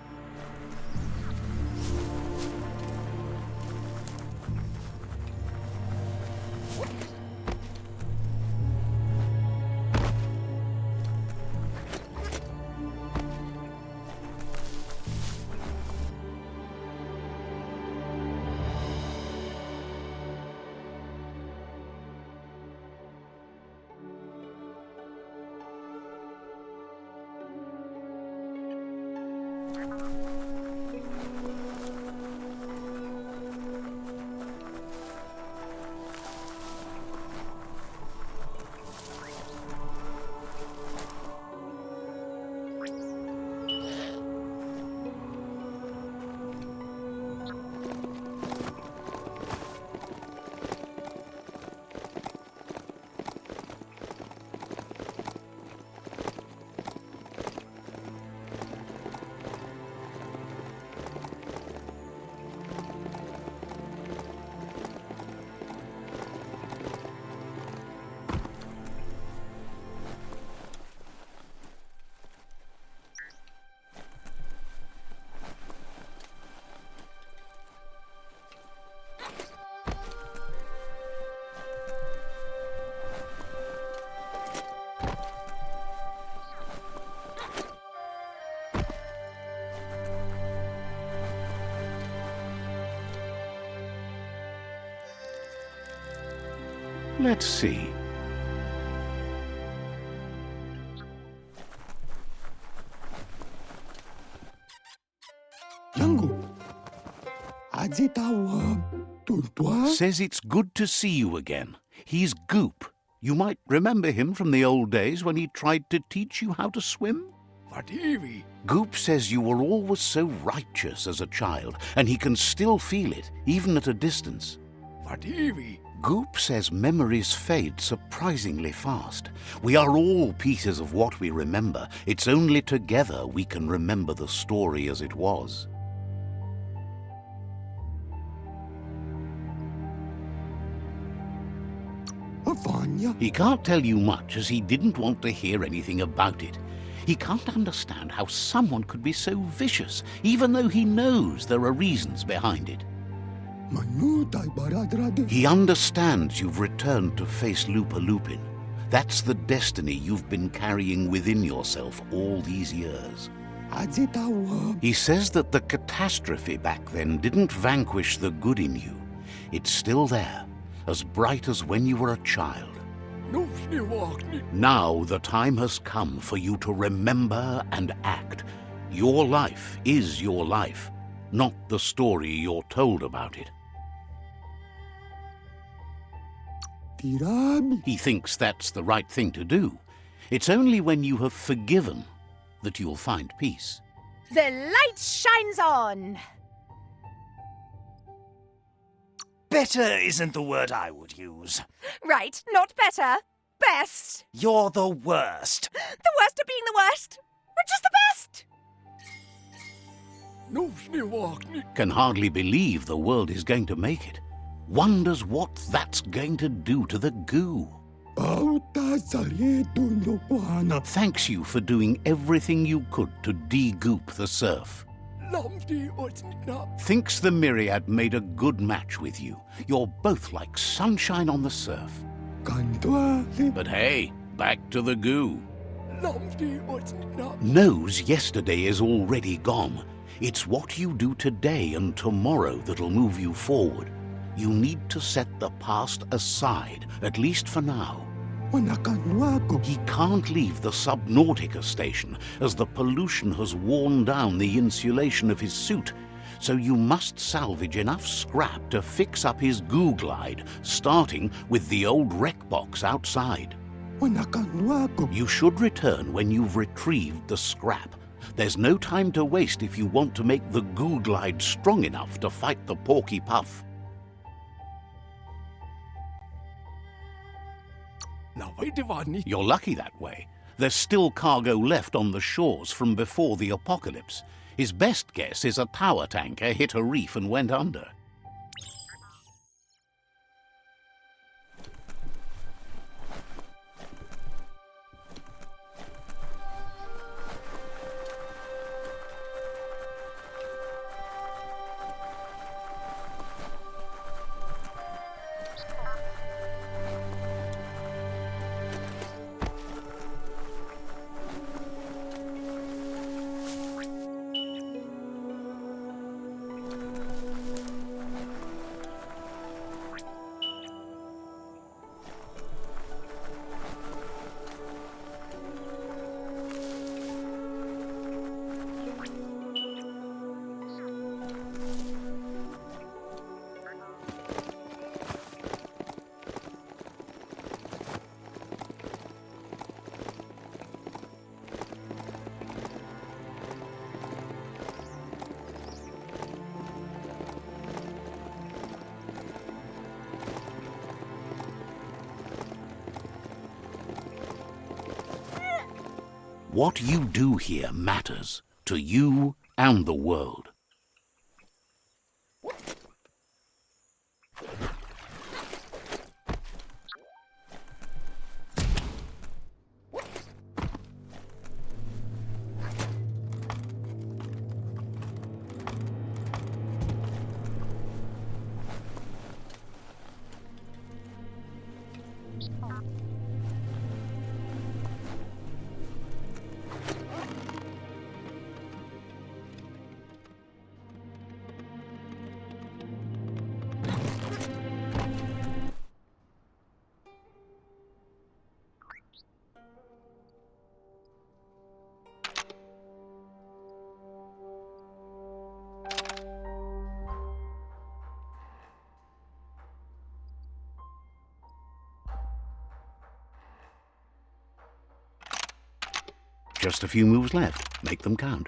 Let's see. Says it's good to see you again. He's Goop. You might remember him from the old days when he tried to teach you how to swim. Goop says you were always so righteous as a child, and he can still feel it, even at a distance. Goop says memories fade surprisingly fast. We are all pieces of what we remember. It's only together we can remember the story as it was. He can't tell you much as he didn't want to hear anything about it. He can't understand how someone could be so vicious, even though he knows there are reasons behind it. He understands you've returned to face Lupa Lupin. That's the destiny you've been carrying within yourself all these years. He says that the catastrophe back then didn't vanquish the good in you. It's still there, as bright as when you were a child. Now the time has come for you to remember and act. Your life is your life, not the story you're told about it. He thinks that's the right thing to do. It's only when you have forgiven that you'll find peace. The light shines on. Better isn't the word I would use. Right, not better. Best. You're the worst. The worst of being the worst. We're just the best. Can hardly believe the world is going to make it. Wonders what that's going to do to the goo. Thanks you for doing everything you could to de-goop the surf. Thinks the Myriad made a good match with you. You're both like sunshine on the surf. But hey, back to the goo. Knows yesterday is already gone. It's what you do today and tomorrow that'll move you forward. You need to set the past aside, at least for now. He can't leave the Subnautica Station, as the pollution has worn down the insulation of his suit. So you must salvage enough scrap to fix up his goo glide, starting with the old wreck box outside. You should return when you've retrieved the scrap. There's no time to waste if you want to make the goo glide strong enough to fight the Porky Puff. You're lucky that way. There's still cargo left on the shores from before the apocalypse. His best guess is a power tanker hit a reef and went under. What you do here matters to you and the world. Just a few moves left. Make them count.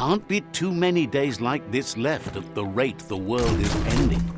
Can't be too many days like this left at the rate the world is ending.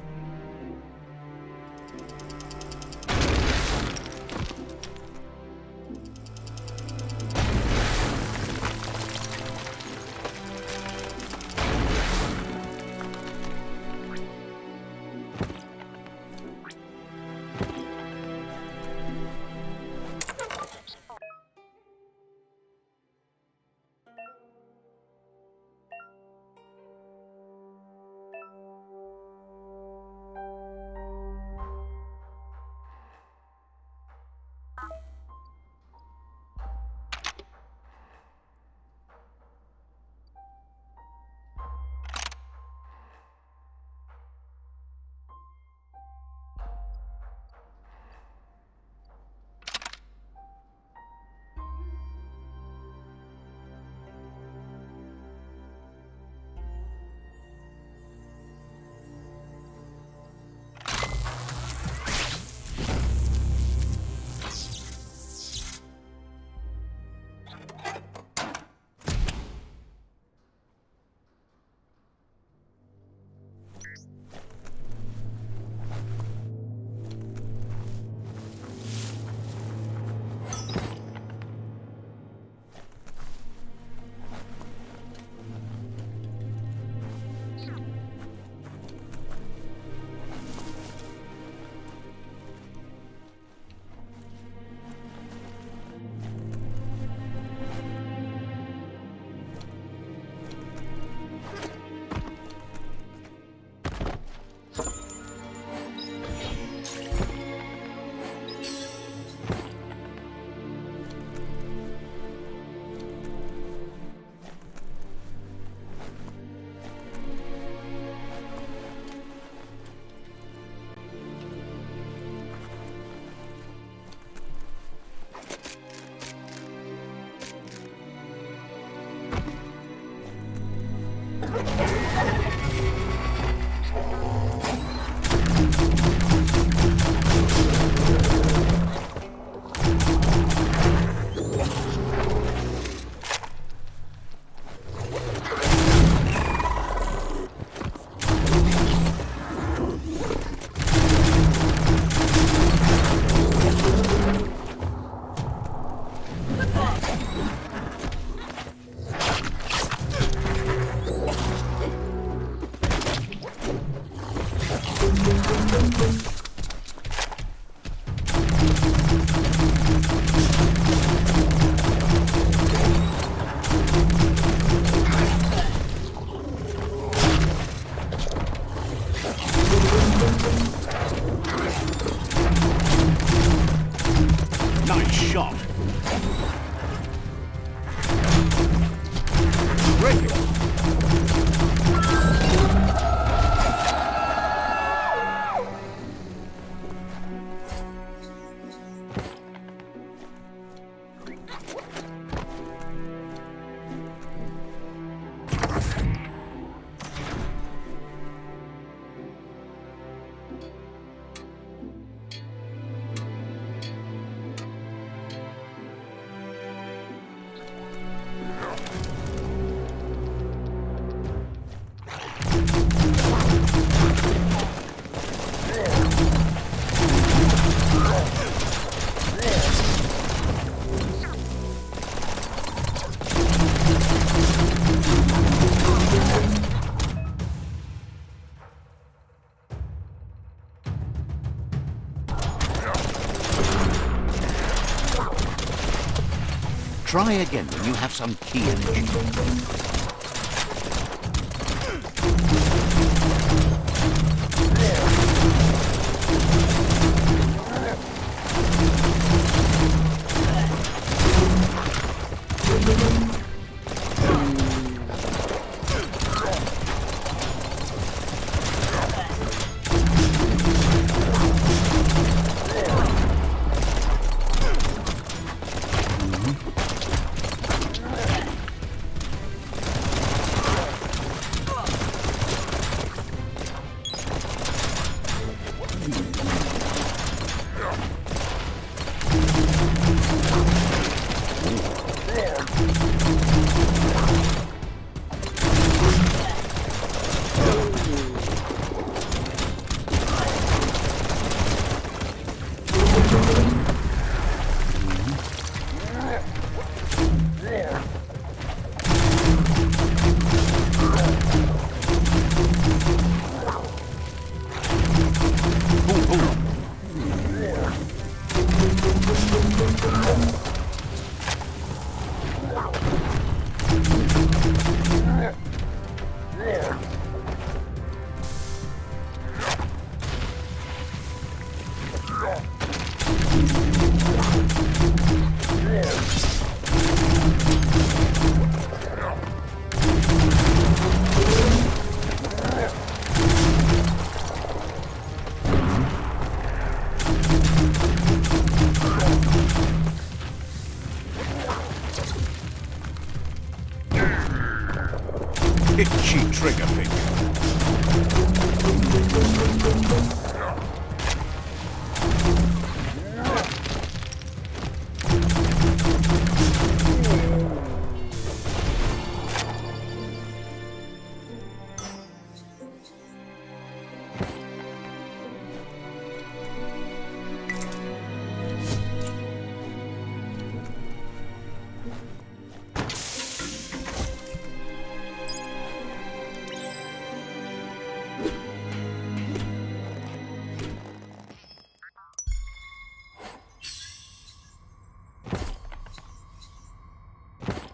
Try again when you have some key energy. Itchy trigger finger.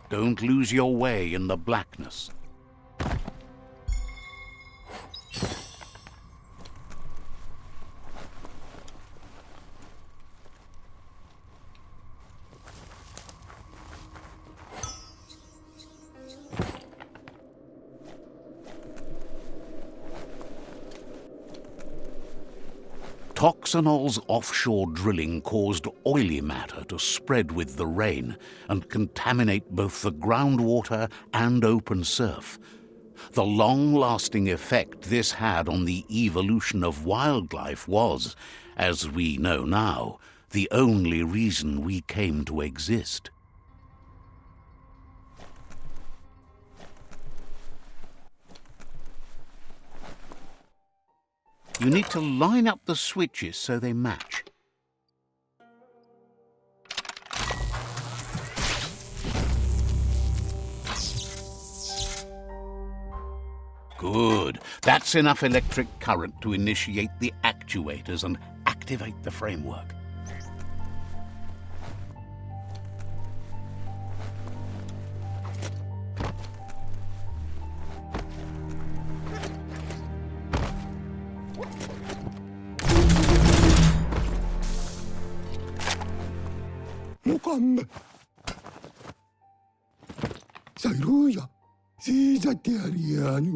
Don't lose your way in the blackness. Toxanol's offshore drilling caused oily matter to spread with the rain and contaminate both the groundwater and open surf. The long-lasting effect this had on the evolution of wildlife was, as we know now, the only reason we came to exist. You need to line up the switches so they match. Good. That's enough electric current to initiate the actuators and activate the framework.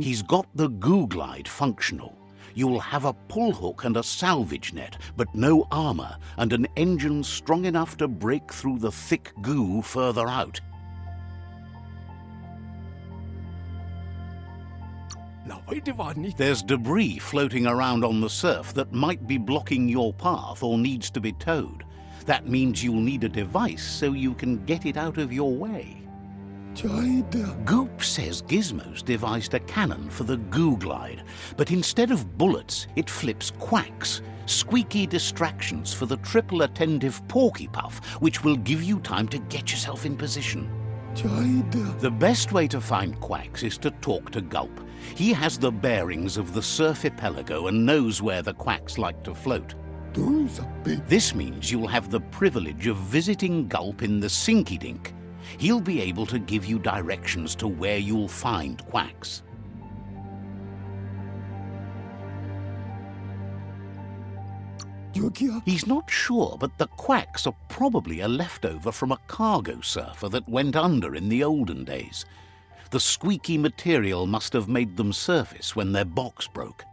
He's got the goo glide functional. You'll have a pull hook and a salvage net, but no armor, and an engine strong enough to break through the thick goo further out. There's debris floating around on the surf that might be blocking your path or needs to be towed. That means you'll need a device so you can get it out of your way. Goop says Gizmo's devised a cannon for the goo glide, but instead of bullets, it flips quacks, squeaky distractions for the triple attentive porky puff, which will give you time to get yourself in position. The best way to find quacks is to talk to Gulp. He has the bearings of the surf archipelago and knows where the quacks like to float. This means you'll have the privilege of visiting Gulp in the Sinky Dink. He'll be able to give you directions to where you'll find quacks. He's not sure, but the quacks are probably a leftover from a cargo surfer that went under in the olden days. The squeaky material must have made them surface when their box broke.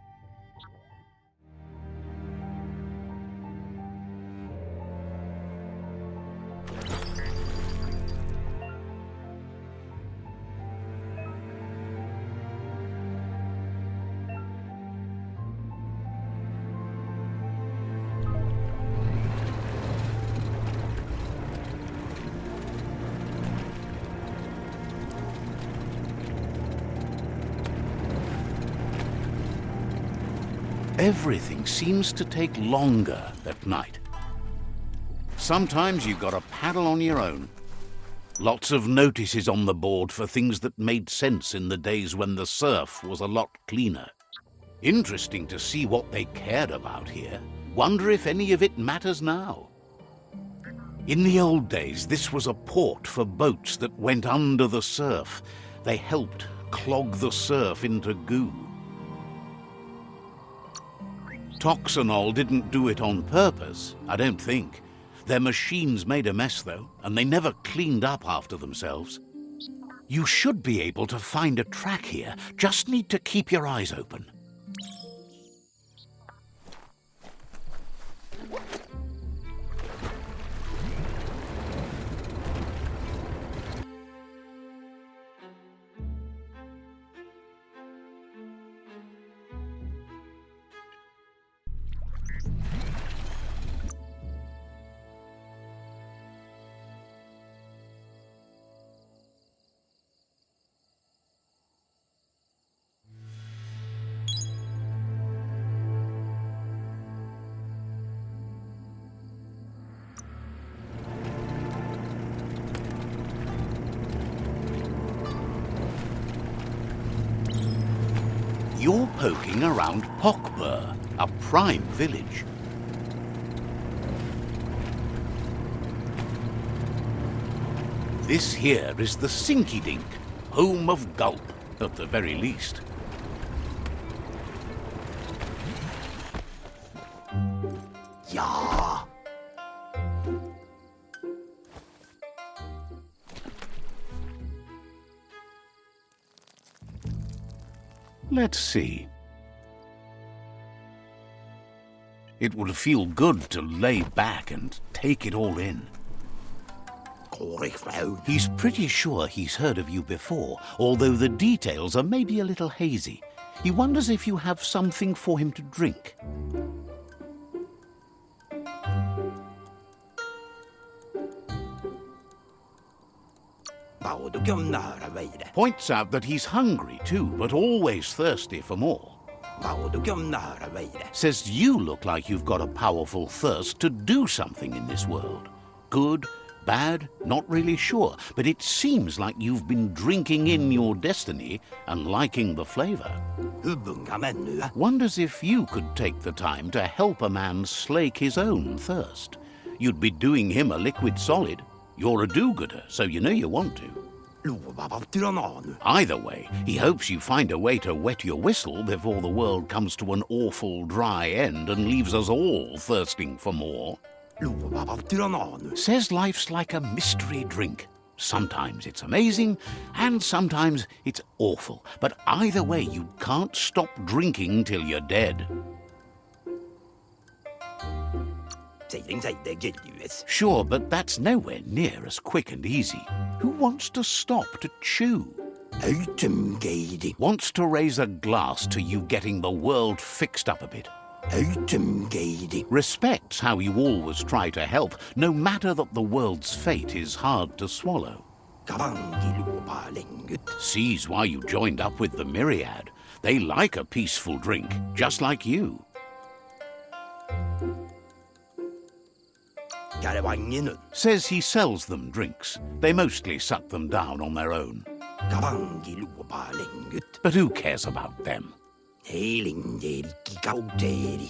Everything seems to take longer at night. Sometimes you've got to paddle on your own. Lots of notices on the board for things that made sense in the days when the surf was a lot cleaner. Interesting to see what they cared about here. Wonder if any of it matters now. In the old days, this was a port for boats that went under the surf. They helped clog the surf into goo. Toxanol didn't do it on purpose, I don't think. Their machines made a mess, though, and they never cleaned up after themselves. You should be able to find a track here. Just need to keep your eyes open. You're poking around Pockbur, a prime village. This here is the Sinky Dink, home of Gulp, at the very least. Ja. Let's see. It would feel good to lay back and take it all in. He's pretty sure he's heard of you before, although the details are maybe a little hazy. He wonders if you have something for him to drink. Points out that he's hungry too, but always thirsty for more. Says you look like you've got a powerful thirst to do something in this world. Good, bad, not really sure, but it seems like you've been drinking in your destiny and liking the flavor. Wonders if you could take the time to help a man slake his own thirst. You'd be doing him a liquid solid. You're a do-gooder, so you know you want to. Either way, he hopes you find a way to wet your whistle before the world comes to an awful dry end and leaves us all thirsting for more. Says life's like a mystery drink. Sometimes it's amazing, and sometimes it's awful. But either way, you can't stop drinking till you're dead. Sure, but that's nowhere near as quick and easy. Who wants to stop to chew? Wants to raise a glass to you getting the world fixed up a bit. Respects how you always try to help, no matter that the world's fate is hard to swallow. Sees why you joined up with the Myriad. They like a peaceful drink, just like you. Says he sells them drinks. They mostly suck them down on their own. But who cares about them?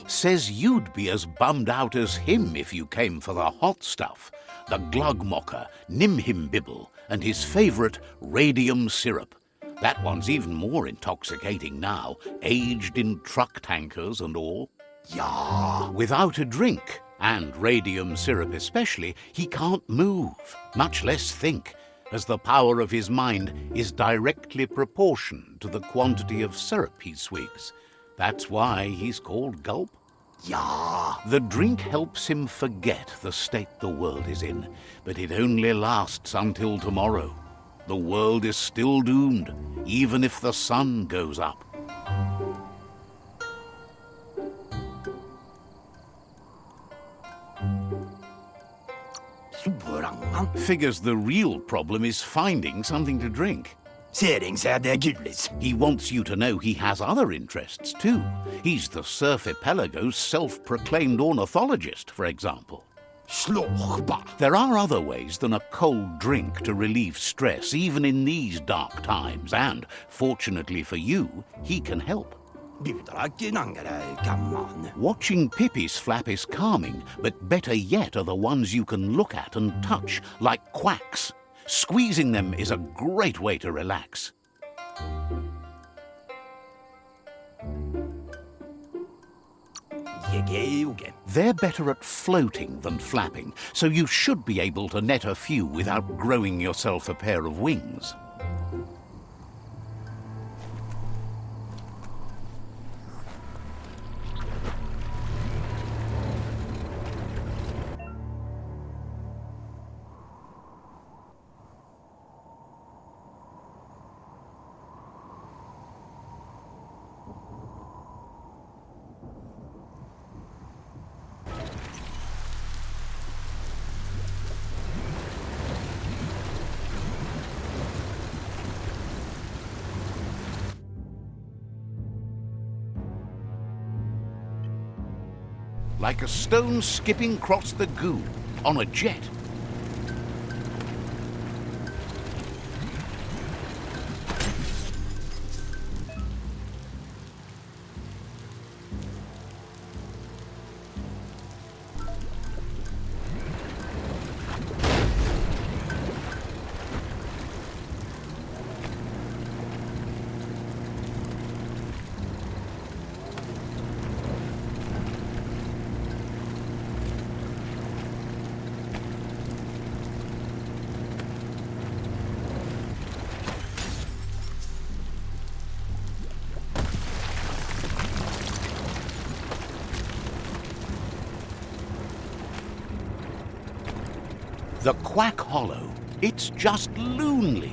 Says you'd be as bummed out as him if you came for the hot stuff. The Glugmocker, Nimhimbibble, and his favourite radium syrup. That one's even more intoxicating now, aged in truck tankers and all. Ja. Without a drink, and radium syrup especially, he can't move, much less think, as the power of his mind is directly proportioned to the quantity of syrup he swigs. That's why he's called Gulp. Ja. The drink helps him forget the state the world is in, but it only lasts until tomorrow. The world is still doomed, even if the sun goes up. Sorangan. Figures the real problem is finding something to drink. Seringsæde gullis. He wants you to know he has other interests too. He's the Surfipelago's self-proclaimed ornithologist, for example. Slårba. There are other ways than a cold drink to relieve stress, even in these dark times, and, fortunately for you, he can help. Budrakken angre gamman. Watching Pippi's flap is calming, but better yet are the ones you can look at and touch, like quacks. Squeezing them is a great way to relax. Jege. They're better at floating than flapping, so you should be able to net a few without growing yourself a pair of wings. Like a stone skipping across the goo on a jet. The Quack Hollow. It's just loonly.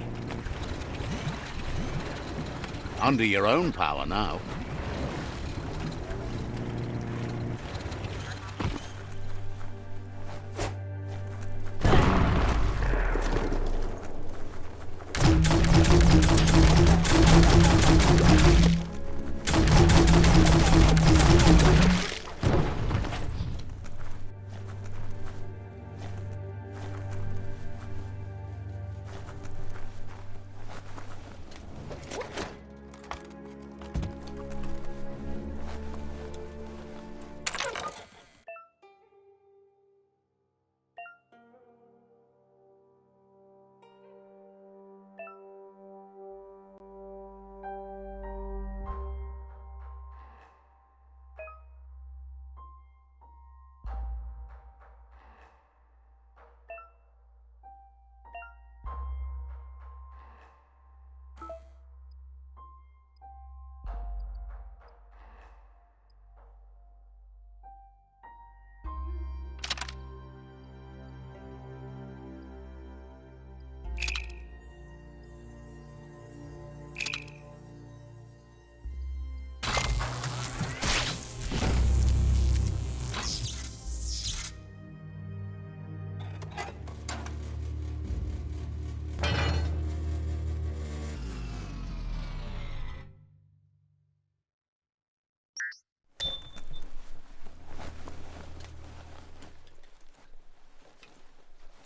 Under your own power now.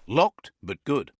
Locked, but good.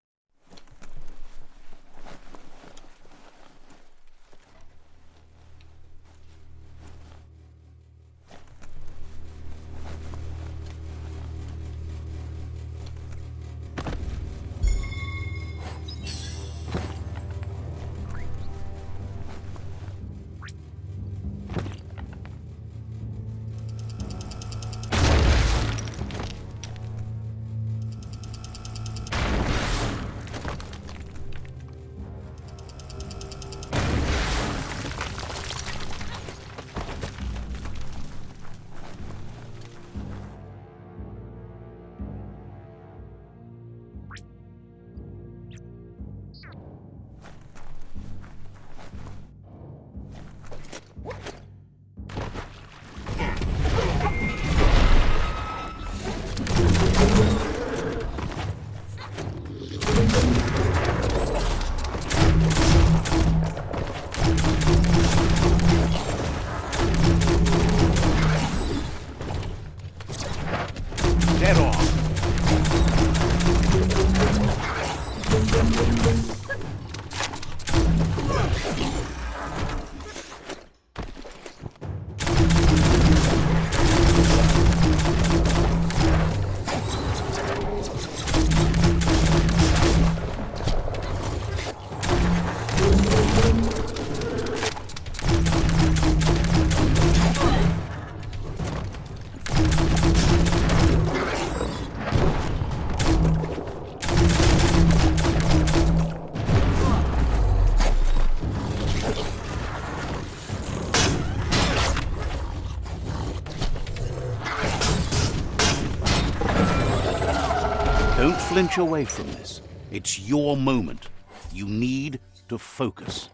flinch away from this. It's your moment. You need to focus.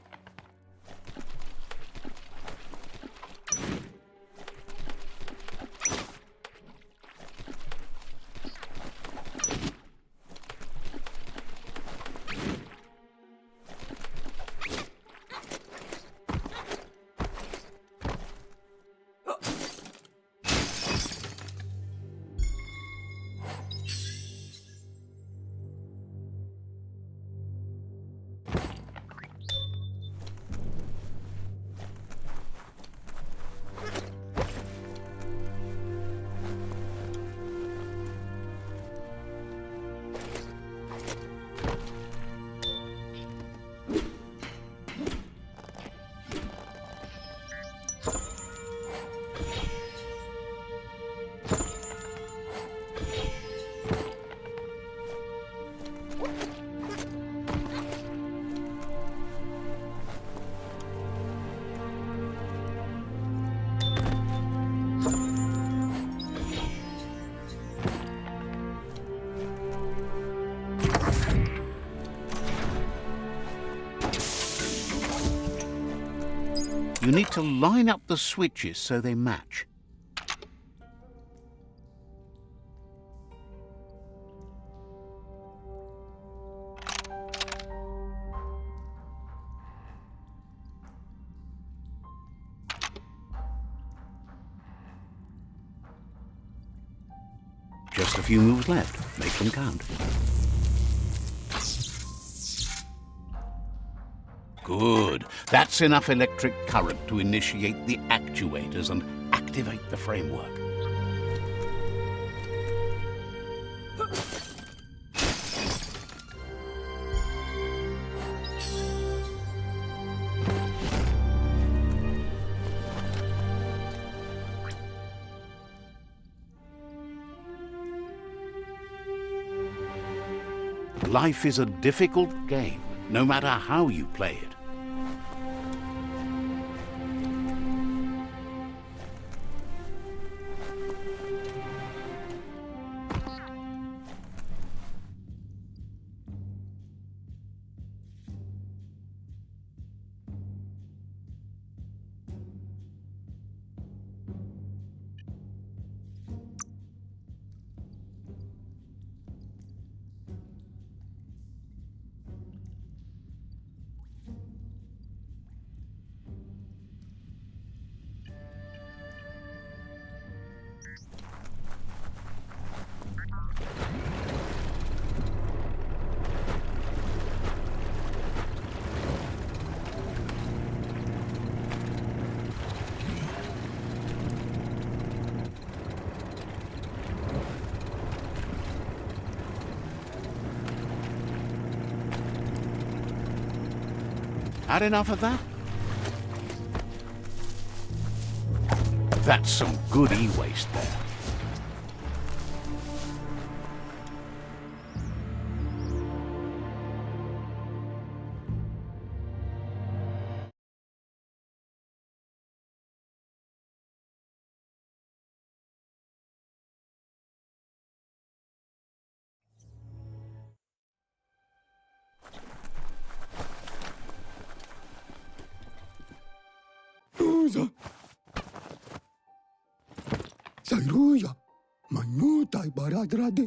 You need to line up the switches so they match. Just a few moves left. Make them count. Good. That's enough electric current to initiate the actuators and activate the framework. Life is a difficult game, no matter how you play it. Had enough of that? That's some good e-waste there.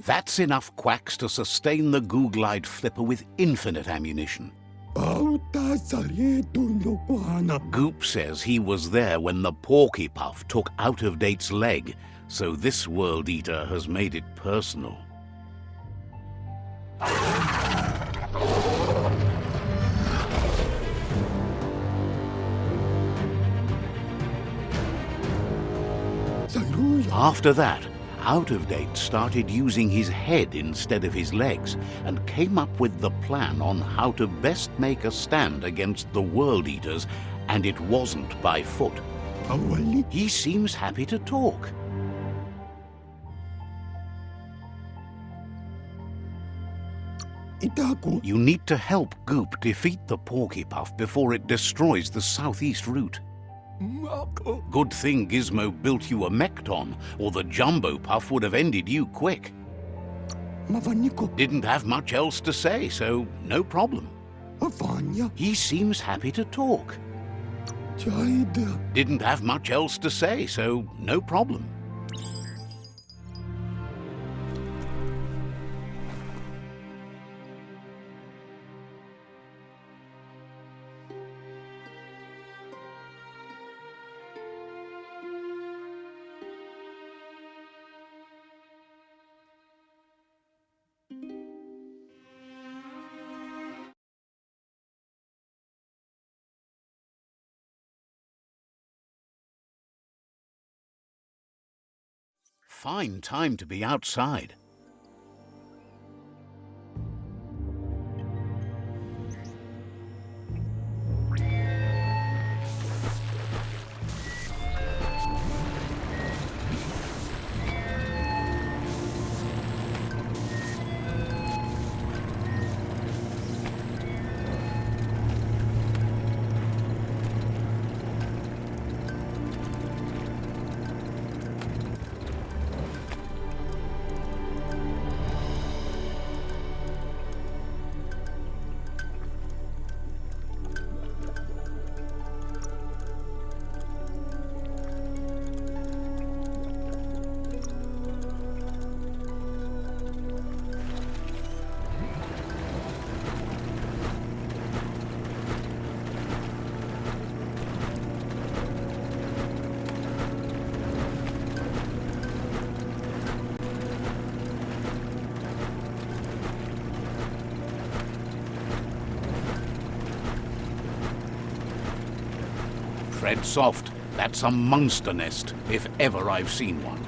That's enough quacks to sustain the Googlide flipper with infinite ammunition. Goop says he was there when the Porky Puff took Out-of-Date's leg, so this World Eater has made it personal. After that, Out-of-Date started using his head instead of his legs and came up with the plan on how to best make a stand against the World Eaters, and it wasn't by foot. He seems happy to talk. You need to help Goop defeat the Porky Puff before it destroys the southeast route. Good thing Gizmo built you a Mekton, or the Jumbo Puff would have ended you quick. Mavanyiko. Didn't have much else to say, so no problem. Avanya. He seems happy to talk. Jaida. Didn't have much else to say, so no problem. Fine time to be outside. Tread soft. That's a monster nest, if ever I've seen one.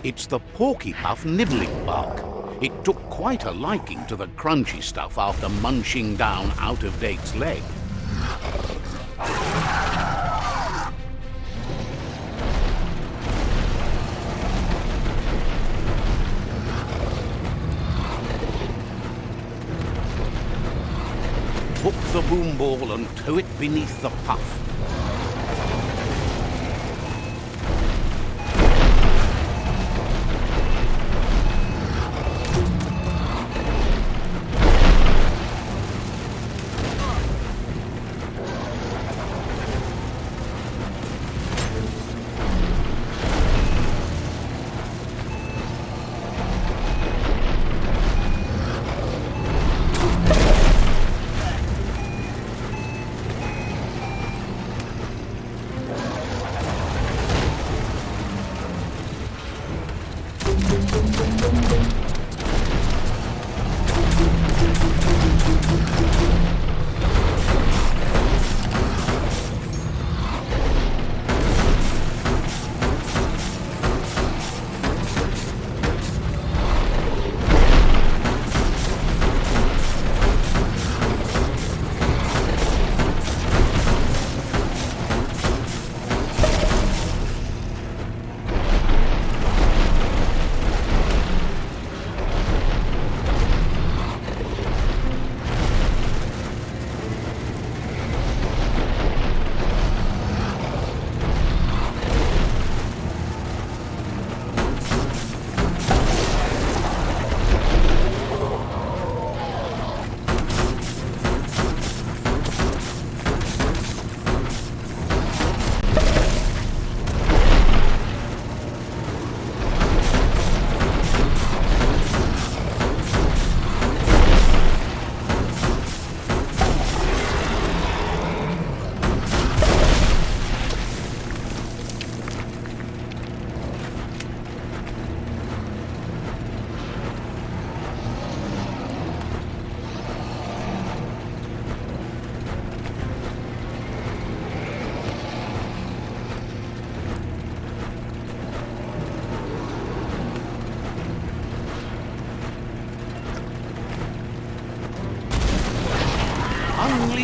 It's the porky-puff nibbling bug. It took quite a liking to the crunchy stuff after munching down out-of-date's leg. Hook the boom ball and tow it beneath the puff.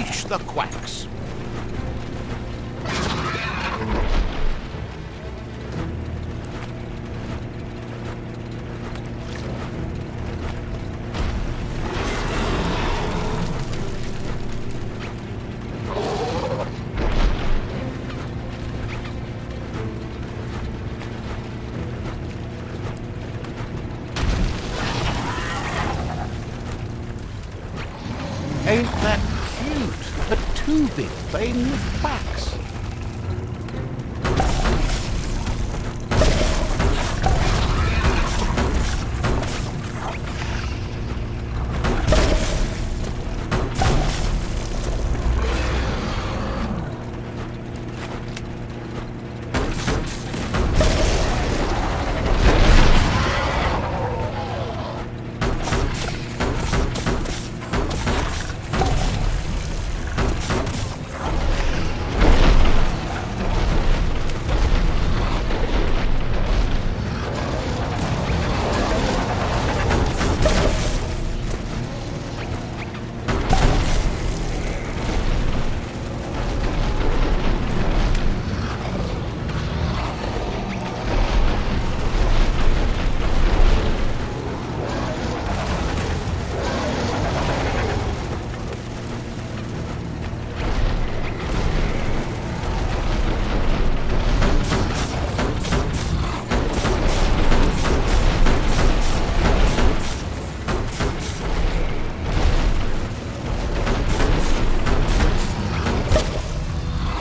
Unleash the quacks. Ain't that cute? A two-bit playing with quacks.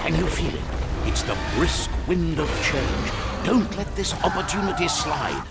Can you feel it? It's the brisk wind of change. Don't let this opportunity slide.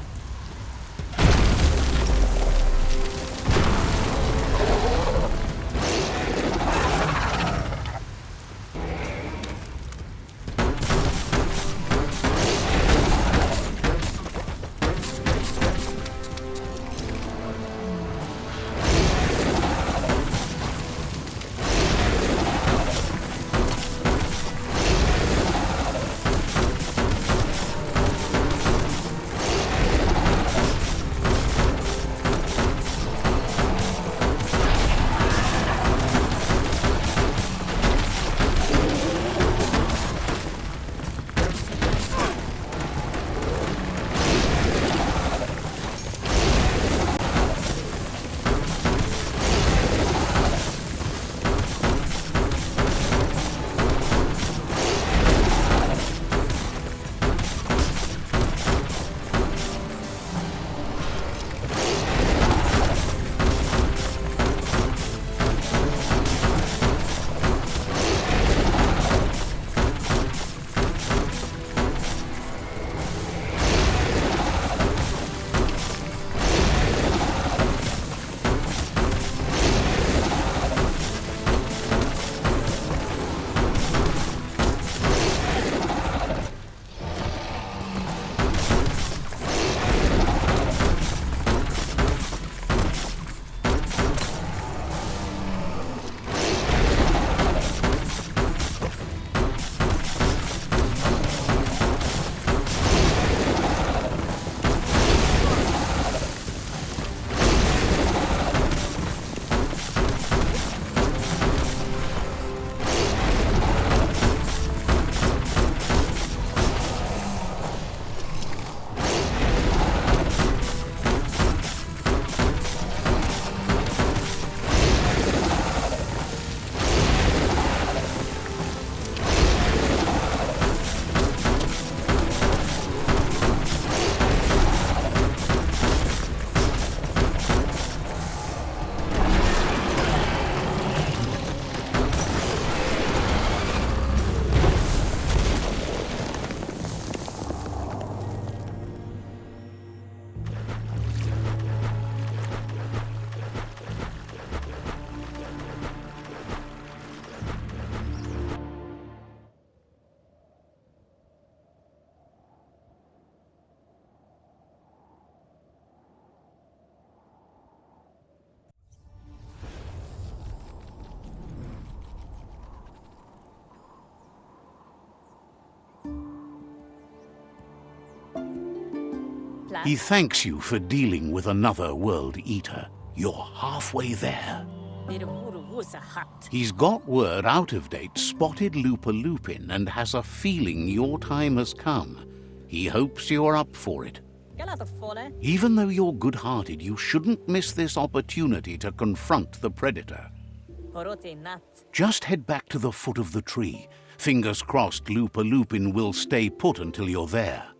He thanks you for dealing with another world eater. You're halfway there. He's got word out of date spotted Lupin and has a feeling your time has come. He hopes you're up for it. Even though you're good-hearted, you shouldn't miss this opportunity to confront the predator. Just head back to the foot of the tree. Fingers crossed Lupin will stay put until you're there.